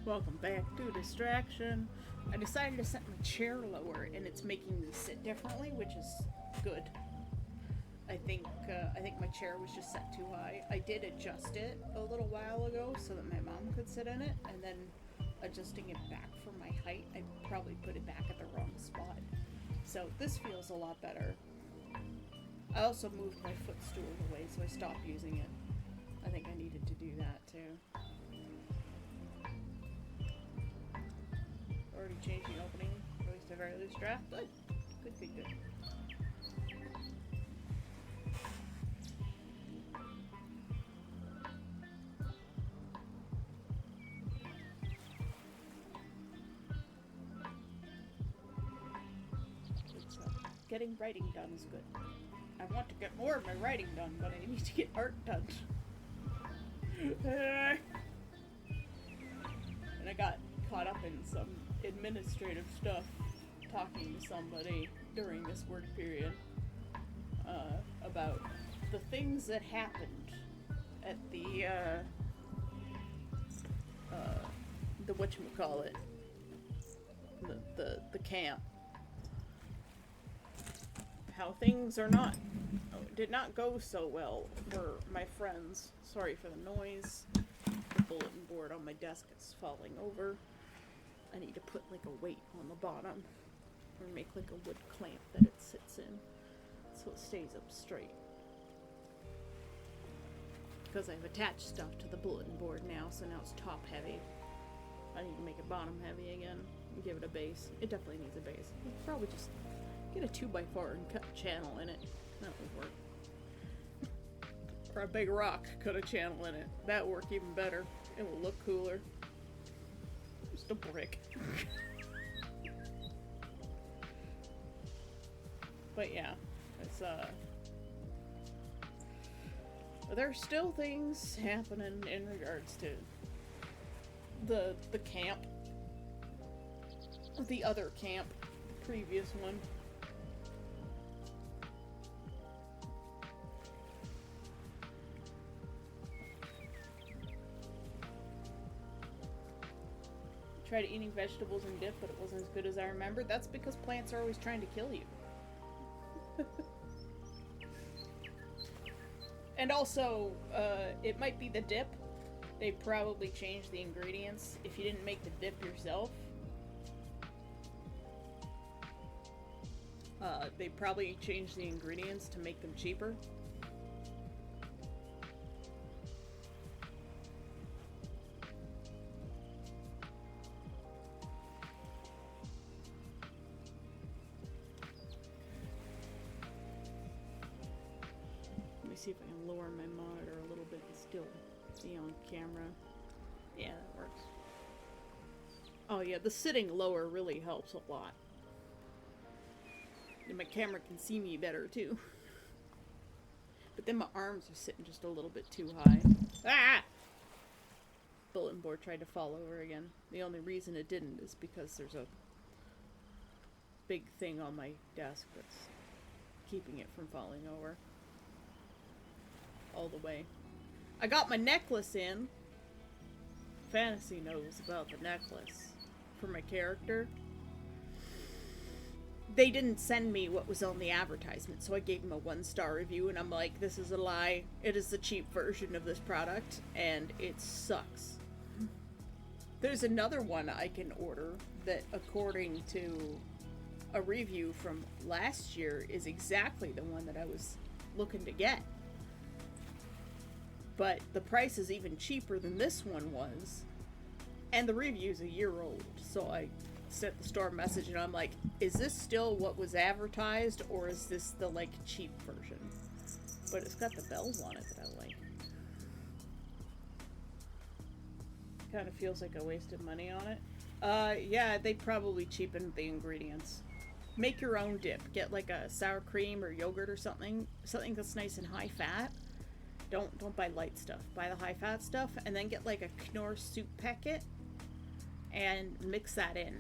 Welcome back to Distraction. I decided to set my chair lower, and it's making me sit differently, which is good. I think my chair was just set too high. I did adjust it a little while ago so that my mom could sit in it, and then adjusting it back for my height, I probably put it back at the wrong spot. So this feels a lot better. I also moved my footstool away, so I stopped using it. I think I needed to do that too. Already changed the opening, at least a very loose draft. Good. Good. Getting writing done is good. I want to get more of my writing done, but I need to get art done. And I got caught up in some administrative stuff talking to somebody during this work period about the things that happened at the whatchamacallit, the camp. How things did not go so well for my friends. Sorry for the noise. The bulletin board on my desk is falling over. I need to put like a weight on the bottom, or make like a wood clamp that it sits in, so it stays up straight. Because I've attached stuff to the bulletin board now, so now it's top heavy. I need to make it bottom heavy again and give it a base. It definitely needs a base. I'll probably just get a 2x4 and cut a channel in it. That would work. Or a big rock, cut a channel in it. That would work even better. It will look cooler. Just a brick. But yeah, it's There's still things happening in regards to the camp. The other camp. The previous one. Tried eating vegetables and dip, but it wasn't as good as I remembered. That's because plants are always trying to kill you. And also, it might be the dip. They probably changed the ingredients if you didn't make the dip yourself. They probably changed the ingredients to make them cheaper. See if I can lower my monitor a little bit and still see on camera. Yeah, that works. Oh yeah, the sitting lower really helps a lot. And my camera can see me better too. But then my arms are sitting just a little bit too high. Ah! Bulletin board tried to fall over again. The only reason it didn't is because there's a big thing on my desk that's keeping it from falling over. All the way. I got my necklace in. Fantasy knows about the necklace for my character. They didn't send me what was on the advertisement, so I gave them a 1-star review, and I'm like, this is a lie. It is the cheap version of this product, and it sucks. There's another one I can order that, according to a review from last year, is exactly the one that I was looking to get. But the price is even cheaper than this one was. And the review's a year old. So I sent the store a message and I'm like, is this still what was advertised or is this the like cheap version? But it's got the bells on it that I like. Kind of feels like I wasted money on it. Yeah, they probably cheapened the ingredients. Make your own dip. Get like a sour cream or yogurt or something. Something that's nice and high fat. Don't buy light stuff. Buy the high fat stuff and then get like a Knorr soup packet and mix that in.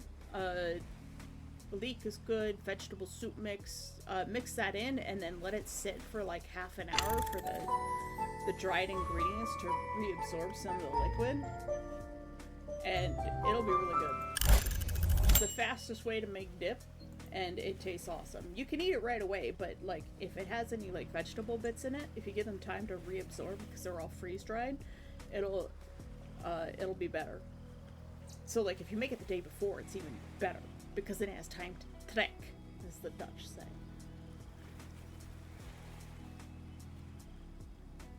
Leek is good. Vegetable soup mix. Mix that in and then let it sit for like half an hour for the dried ingredients to reabsorb some of the liquid. And it'll be really good. It's the fastest way to make dip. And it tastes awesome. You can eat it right away, but like if it has any like vegetable bits in it, if you give them time to reabsorb because they're all freeze dried, it'll be better. So like if you make it the day before, it's even better because then it has time to trek, as the Dutch say.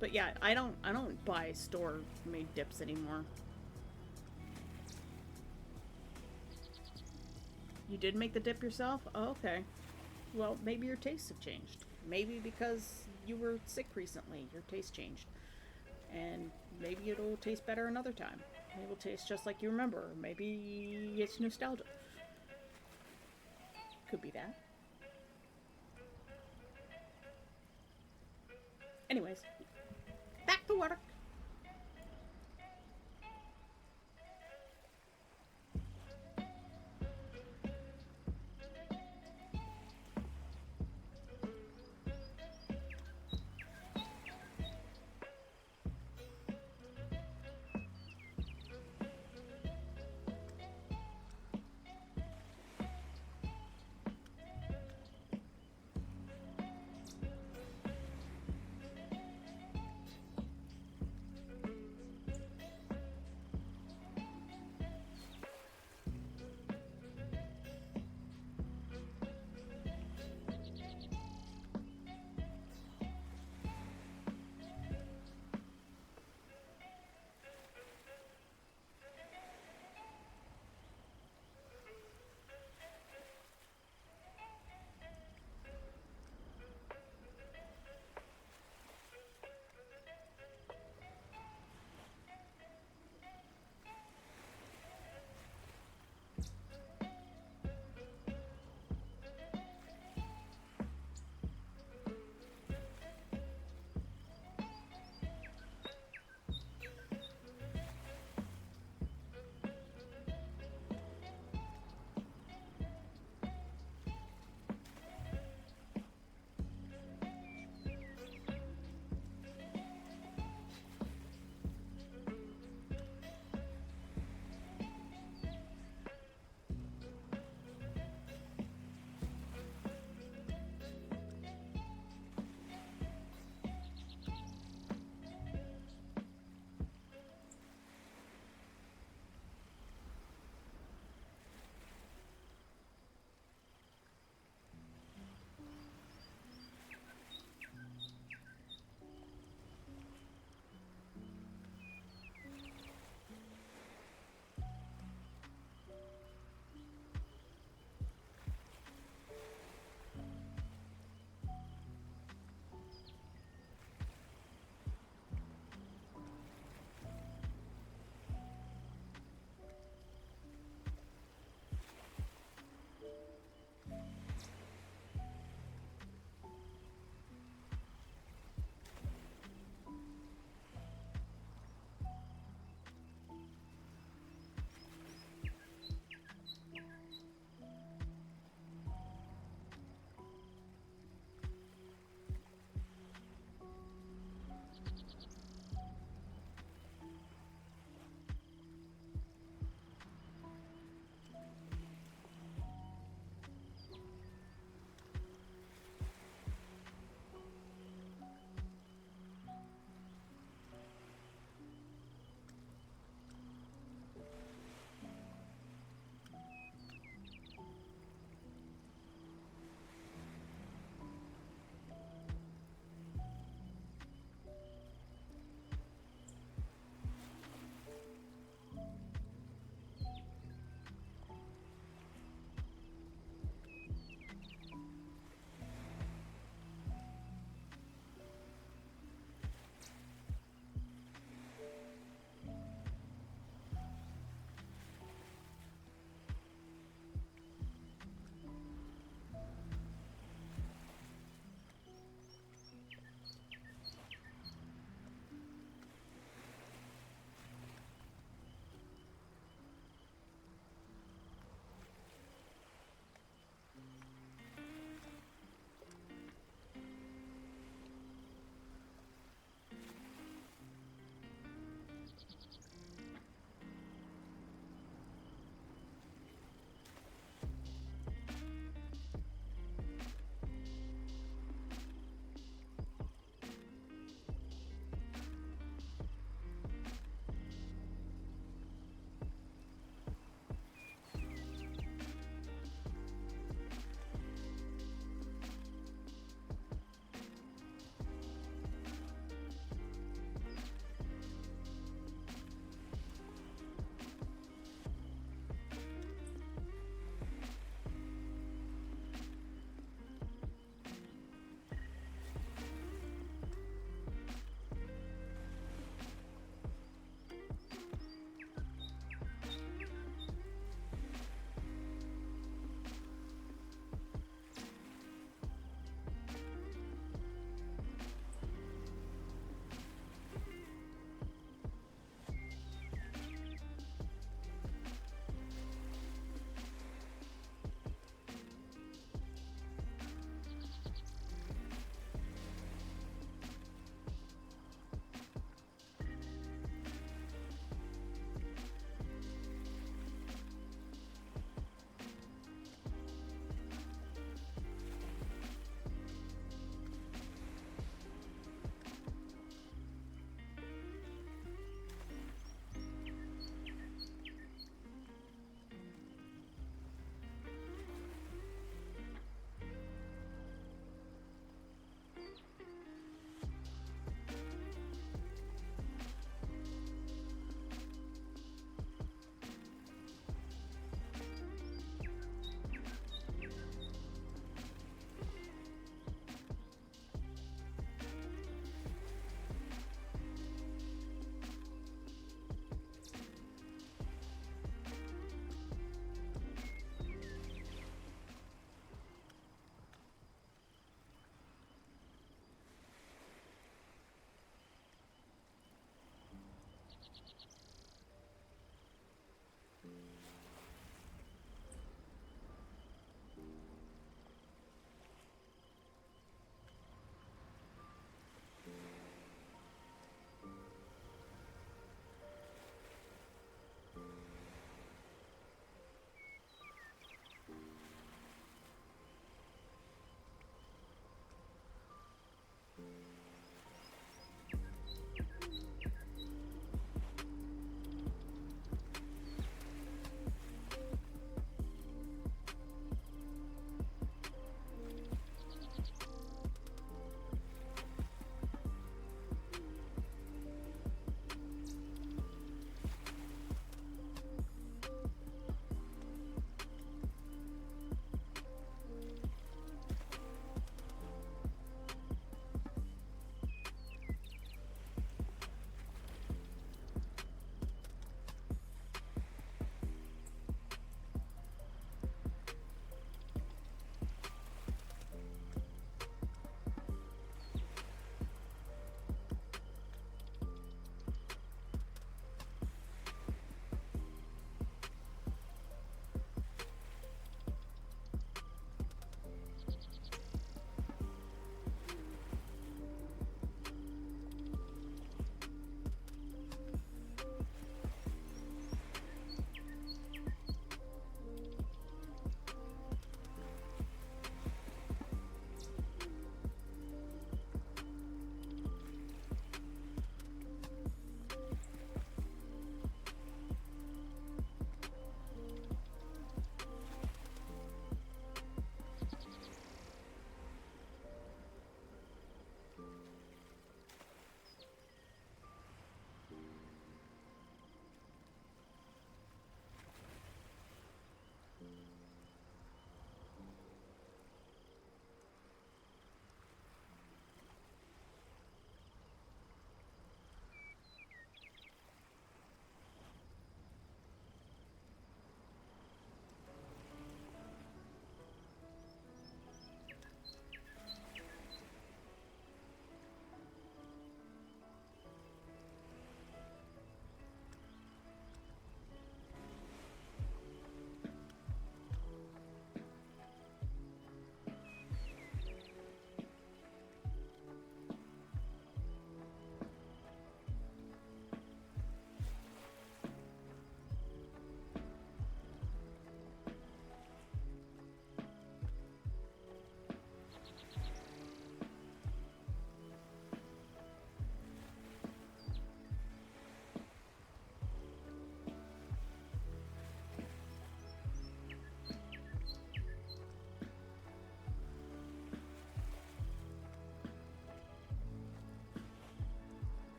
But yeah, I don't buy store made dips anymore. You did make the dip yourself? Oh, okay. Well, maybe your tastes have changed. Maybe because you were sick recently, your taste changed. And maybe it'll taste better another time. Maybe it'll taste just like you remember. Maybe it's nostalgia. Could be that. Anyways, back to work.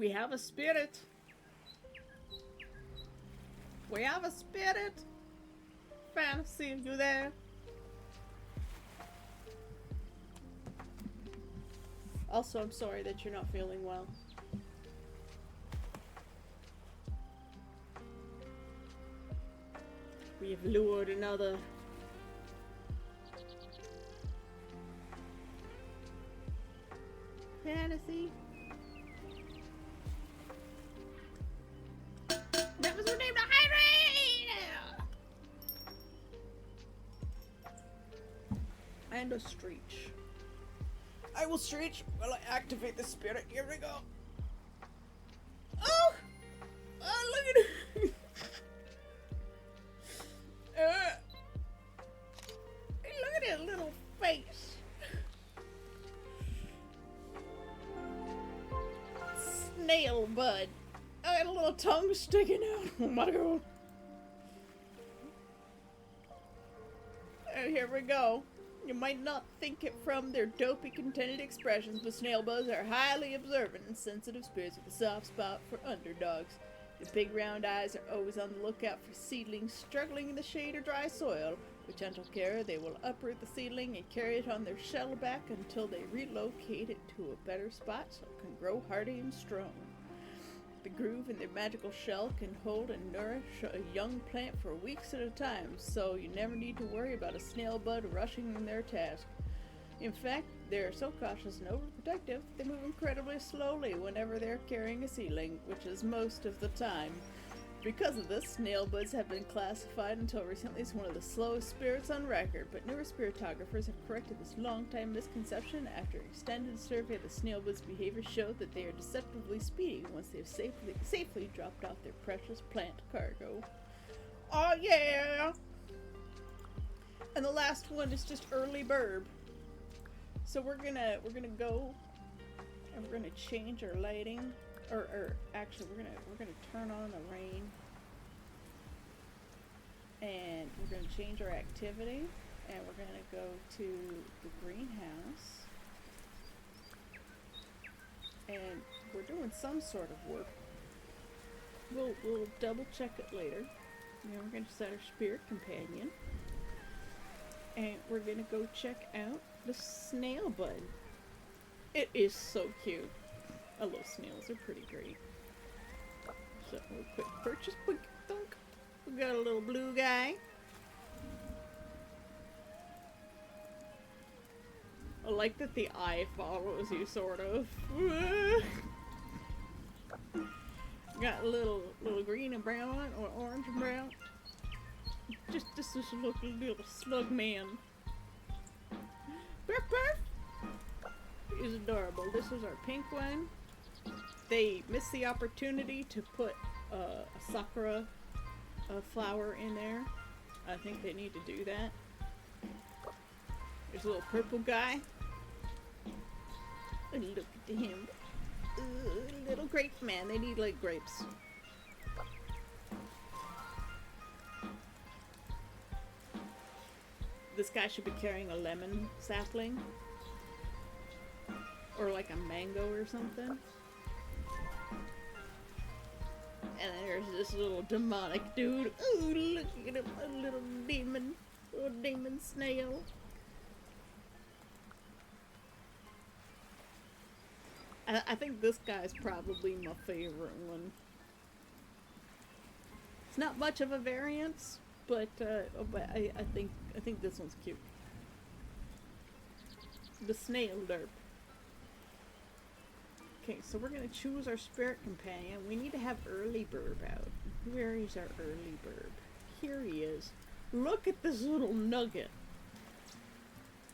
We have a spirit. We have a spirit. Fantasy, you there? Also, I'm sorry that you're not feeling well. We have lured another. Fantasy. That was her name to hydrate! And a Screech. I will Screech while I activate the spirit. Here we go. Oh! Oh, look at it! Look at his little face. Snail bud. I got a little tongue sticking out. Oh my god. And here we go. You might not think it from their dopey, contented expressions, but snail buds are highly observant and sensitive spirits with a soft spot for underdogs. The big round eyes are always on the lookout for seedlings struggling in the shade or dry soil. With gentle care, they will uproot the seedling and carry it on their shell back until they relocate it to a better spot so it can grow hardy and strong. The groove in their magical shell can hold and nourish a young plant for weeks at a time, so you never need to worry about a snail bud rushing in their task. In fact, they are so cautious and overprotective, they move incredibly slowly whenever they're carrying a seedling, which is most of the time. Because of this, snail buds have been classified until recently as one of the slowest spirits on record, but newer spiritographers have corrected this long-time misconception after an extended survey of the snail buds' behavior showed that they are deceptively speedy once they have safely dropped off their precious plant cargo. Oh yeah! And the last one is just early burb. So we're gonna go and we're gonna change our lighting. Or actually, we're gonna turn on the rain, and we're gonna change our activity, and we're gonna go to the greenhouse, and we're doing some sort of work. We'll double check it later. And we're gonna set our spirit companion, and we're gonna go check out the snail bud. It is so cute. I love snails, they're pretty great. So, we'll quick purchase, quick thunk. We got a little blue guy. I like that the eye follows you, sort of. Got a little green and brown, or orange and brown. Just this little slug man. Perf perf! He's adorable. This is our pink one. They missed the opportunity to put a sakura flower in there. I think they need to do that. There's a little purple guy. Look at him. Little grape man. They need like grapes. This guy should be carrying a lemon sapling. Or like a mango or something. And then there's this little demonic dude. Ooh, look at him, a little demon snail. I think this guy's probably my favorite one. It's not much of a variance, but I think this one's cute. The snail derp. Okay, so we're gonna choose our spirit companion. We need to have early burb out. Where is our early burb? Here he is. Look at this little nugget.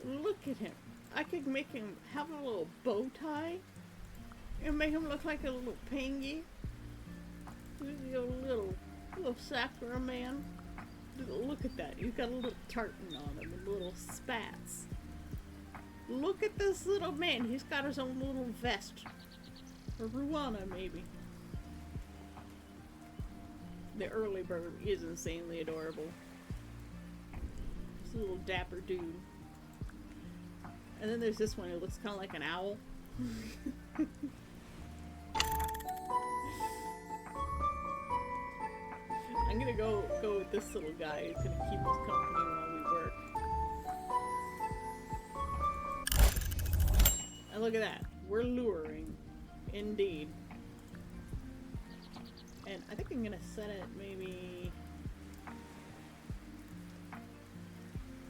Look at him. I could make him have a little bow tie and make him look like a little pingy. Little sakura man. Look at that. He's got a little tartan on him and little spats. Look at this little man. He's got his own little vest. Or Ruana, maybe. The early bird is insanely adorable. This little dapper dude. And then there's this one who looks kind of like an owl. gonna go with this little guy who's gonna keep us company while we work. And look at that. We're luring. Indeed. And I think I'm gonna set it maybe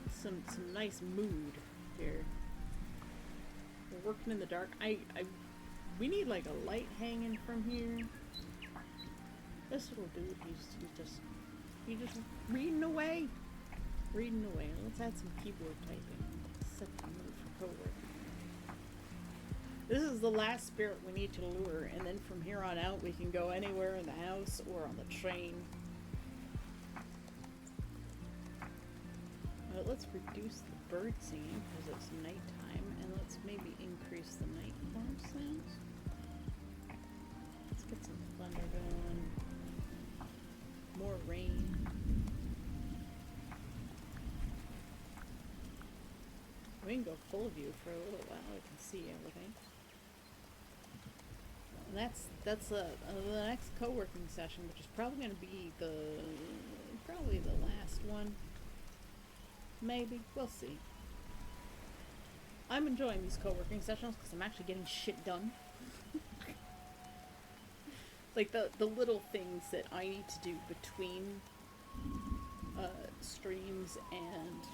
some nice mood here. We're working in the dark. We need like a light hanging from here. This little dude, he's just reading away. Reading away. Let's add some keyboard typing. Set the mood for co-working. This is the last spirit we need to lure, and then from here on out we can go anywhere in the house or on the train. Let's reduce the bird singing because it's nighttime, and let's maybe increase the nightfall sounds. Let's get some thunder going. More rain. We can go full view for a little while. I can see everything. And that's the next co-working session, which is probably going to be the last one. Maybe. We'll see. I'm enjoying these co-working sessions because I'm actually getting shit done. Like the little things that I need to do between streams and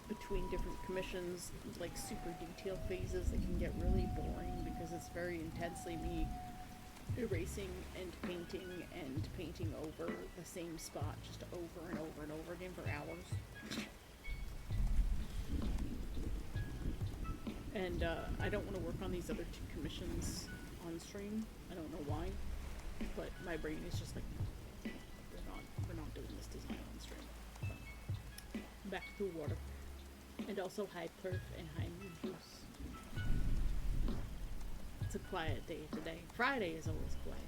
between different commissions, like super detailed phases that can get really boring because it's very intensely me erasing and painting over the same spot just over and over and over again for hours. And I don't want to work on these other two commissions on stream. I don't know why, but my brain is just like, we're not doing this design on stream. Back to water. And also high perf and high mood juice. It's a quiet day today. Friday is always quiet.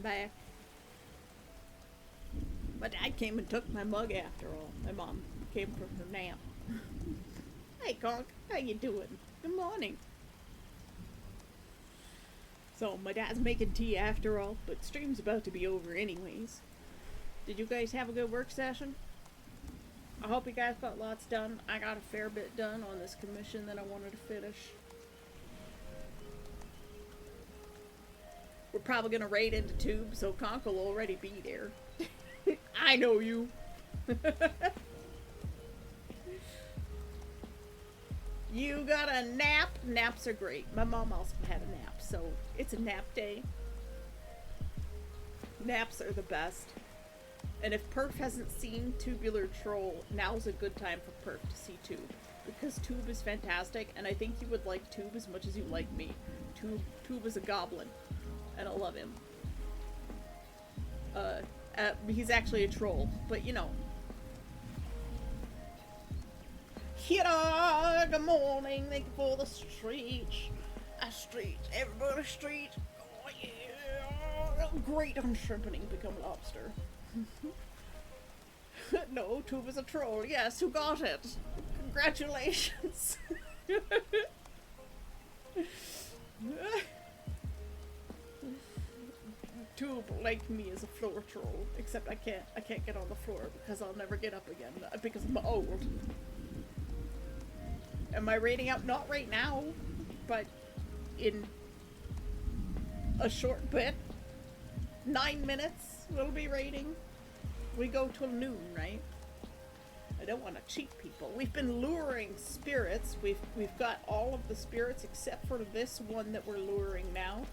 back. My dad came and took my mug after all. My mom came from her nap. Hey, Conk, how you doing? Good morning. So, my dad's making tea after all, but stream's about to be over anyways. Did you guys have a good work session? I hope you guys got lots done. I got a fair bit done on this commission that I wanted to finish. We're probably gonna raid into Tube, so Conk will already be there. I know you. You got a nap? Naps are great. My mom also had a nap, so it's a nap day. Naps are the best. And if Perf hasn't seen Tubular Troll, now's a good time for Perf to see Tube. Because Tube is fantastic, and I think you would like Tube as much as you like me. Tube is a goblin, and I love him. He's actually a troll, but you know. Hira, good morning, thank you for the street. A street, everybody street. Oh yeah. Great on shrimpening, become lobster. No, Tube is a troll. Yes, who got it? Congratulations. Tube, like me, is a floor troll. Except I can't get on the floor because I'll never get up again because I'm old. Am I raiding out? Not right now, but in a short bit. 9 minutes we'll be raiding. We go till noon, right? I don't want to cheat people. We've been luring spirits. We've got all of the spirits except for this one that we're luring now.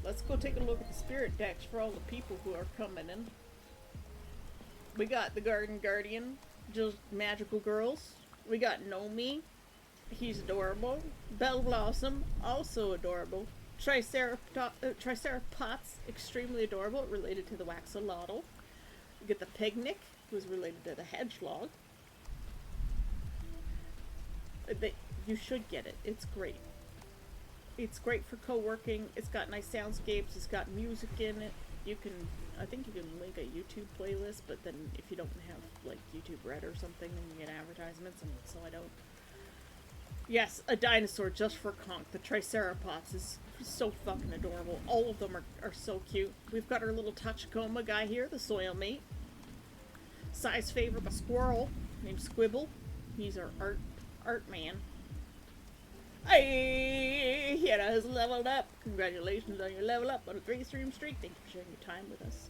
Let's go take a look at the spirit decks for all the people who are coming in. We got the Garden Guardian, just magical girls. We got Nomi. He's adorable. Bell Blossom, also adorable. Triceratops, extremely adorable, related to the Waxolotl. We get the Pignic, who's related to the Hedgelog. You should get it. It's great. It's great for co-working. It's got nice soundscapes. It's got music in it. I think you can link a YouTube playlist, but then if you don't have like YouTube Red or something, then you get advertisements, and so I don't. Yes, a dinosaur just for Conk. The Triceratops is so fucking adorable. All of them are so cute. We've got our little Tachikoma guy here, the soil mate. Size favorite, a squirrel named Squibble. He's our art man. Hey, Hannah has leveled up. Congratulations on your level up on a 3-stream streak. Thank you for sharing your time with us.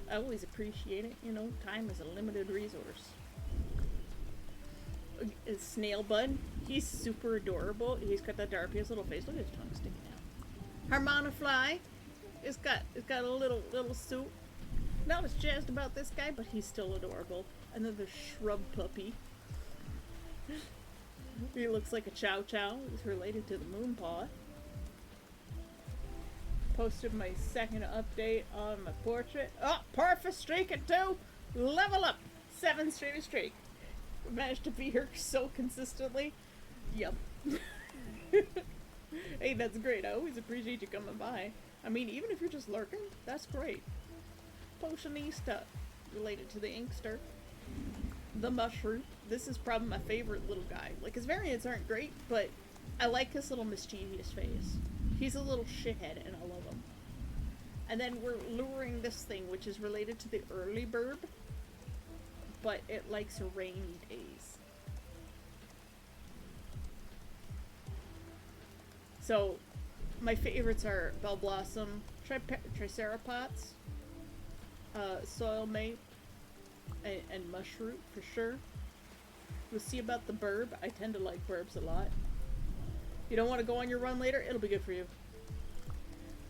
I always appreciate it. You know, time is a limited resource. Snail Bud, he's super adorable. He's got the darkiest little face. Look at his tongue sticking out. Harmonifly, it's got a little suit. Not as jazzed about this guy, but he's still adorable. And then the Shrub Puppy. He looks like a Chow Chow. He's related to the Moonpaw. Posted my second update on my portrait. Oh, perfect streak at 2. Level up. 7-stream streak. Managed to be here so consistently. Yep. Hey, that's great. I always appreciate you coming by. I mean, even if you're just lurking, that's great. Potionista, related to the Inkster. The Mushroom. This is probably my favorite little guy. Like, his variants aren't great, but I like his little mischievous face. He's a little shithead, and I love him. And then we're luring this thing, which is related to the early burb, but it likes rainy days. So, my favorites are Bell Blossom, Triceratops, Soil Mate, and Mushroot for sure. We'll see about the burb. I tend to like burbs a lot. You don't want to go on your run later? It'll be good for you.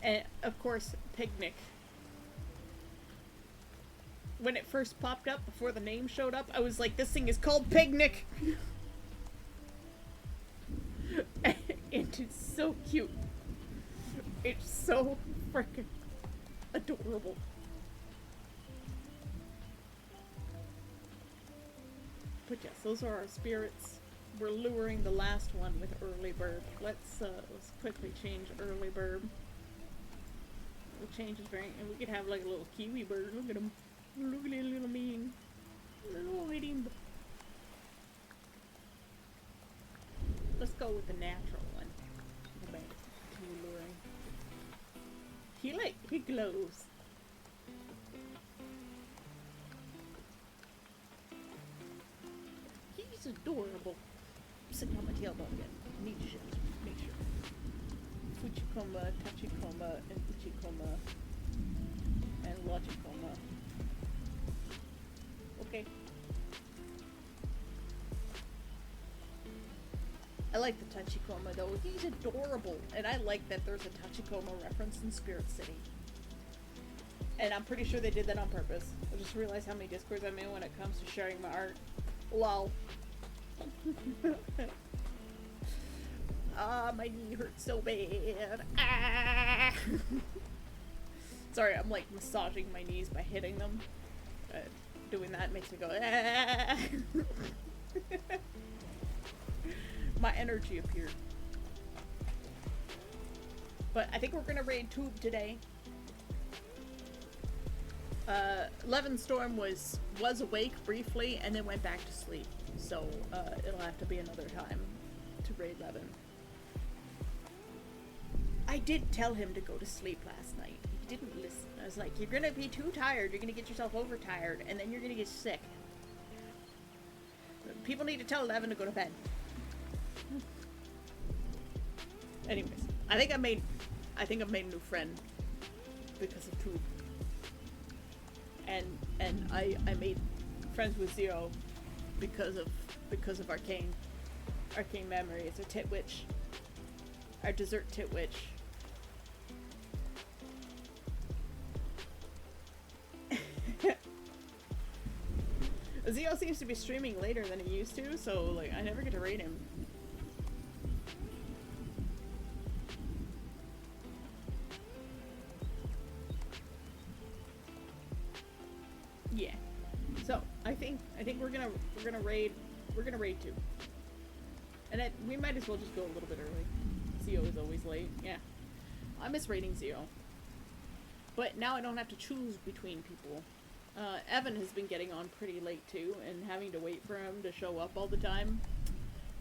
And, of course, Pignic. When it first popped up, before the name showed up, I was like, this thing is called Pignic! And it's so cute. It's so freaking adorable. But yes, those are our spirits. We're luring the last one with early burb. Let's quickly change early burb. We'll change his variant, and we could have like a little kiwi bird. Look at him. Look at his little mean. Look at him. Let's go with the natural one. Go back to alluring. He glows. He's adorable. I'm sitting on my tailbone again. Need shit. Make sure. Fuchikoma, Tachikoma, and Ichikoma, and Lachikoma. Okay. I like the Tachikoma though. He's adorable, and I like that there's a Tachikoma reference in Spirit City. And I'm pretty sure they did that on purpose. I just realized how many discords I'm in when it comes to sharing my art. Lol. Ah, my knee hurts so bad. Ah! Sorry, I'm like massaging my knees by hitting them. Doing that makes me go, ah! My energy appeared. But I think we're gonna raid Tube today. Levenstorm was awake briefly and then went back to sleep. So it'll have to be another time to raid Levin. I did tell him to go to sleep last night. He didn't listen. I was like, you're gonna be too tired, you're gonna get yourself overtired, and then you're gonna get sick. People need to tell Levin to go to bed. Anyways, I think I've made a new friend because of Tube. And I made friends with Zero because of Arcane Memory. It's a tit witch. Our dessert tit witch. Zio seems to be streaming later than he used to, so like I never get to raid him. Yeah. So I think we're gonna raid too. And we might as well just go a little bit early. Zio is always late. Yeah. I miss raiding Zio. But now I don't have to choose between people. Evan has been getting on pretty late too, and having to wait for him to show up all the time.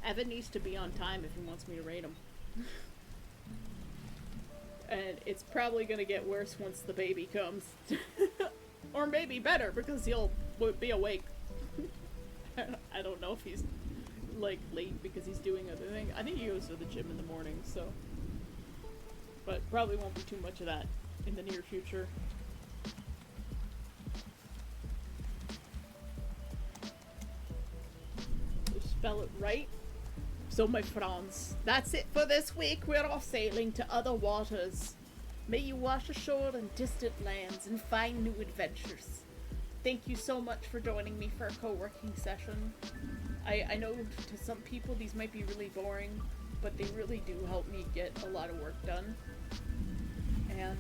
Evan needs to be on time if he wants me to raid him. And it's probably gonna get worse once the baby comes. Or maybe better, because he'll be awake. I don't know if he's, like, late because he's doing other things. I think he goes to the gym in the morning, so. But probably won't be too much of that in the near future. So spell it right. So my friends, that's it for this week. We're off sailing to other waters. May you wash ashore in distant lands and find new adventures. Thank you so much for joining me for a co-working session. I know to some people these might be really boring, but they really do help me get a lot of work done. And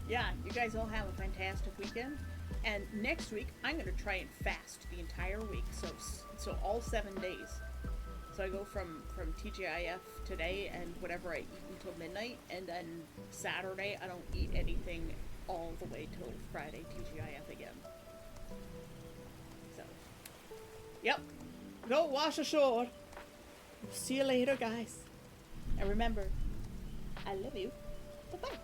yeah, you guys all have a fantastic weekend. And next week, I'm going to try and fast the entire week, so all 7 days. So I go from TGIF today and whatever I eat until midnight, and then Saturday I don't eat anything all the way till Friday TGIF again. So, yep. Go wash ashore. See you later, guys. And remember, I love you. Bye-bye.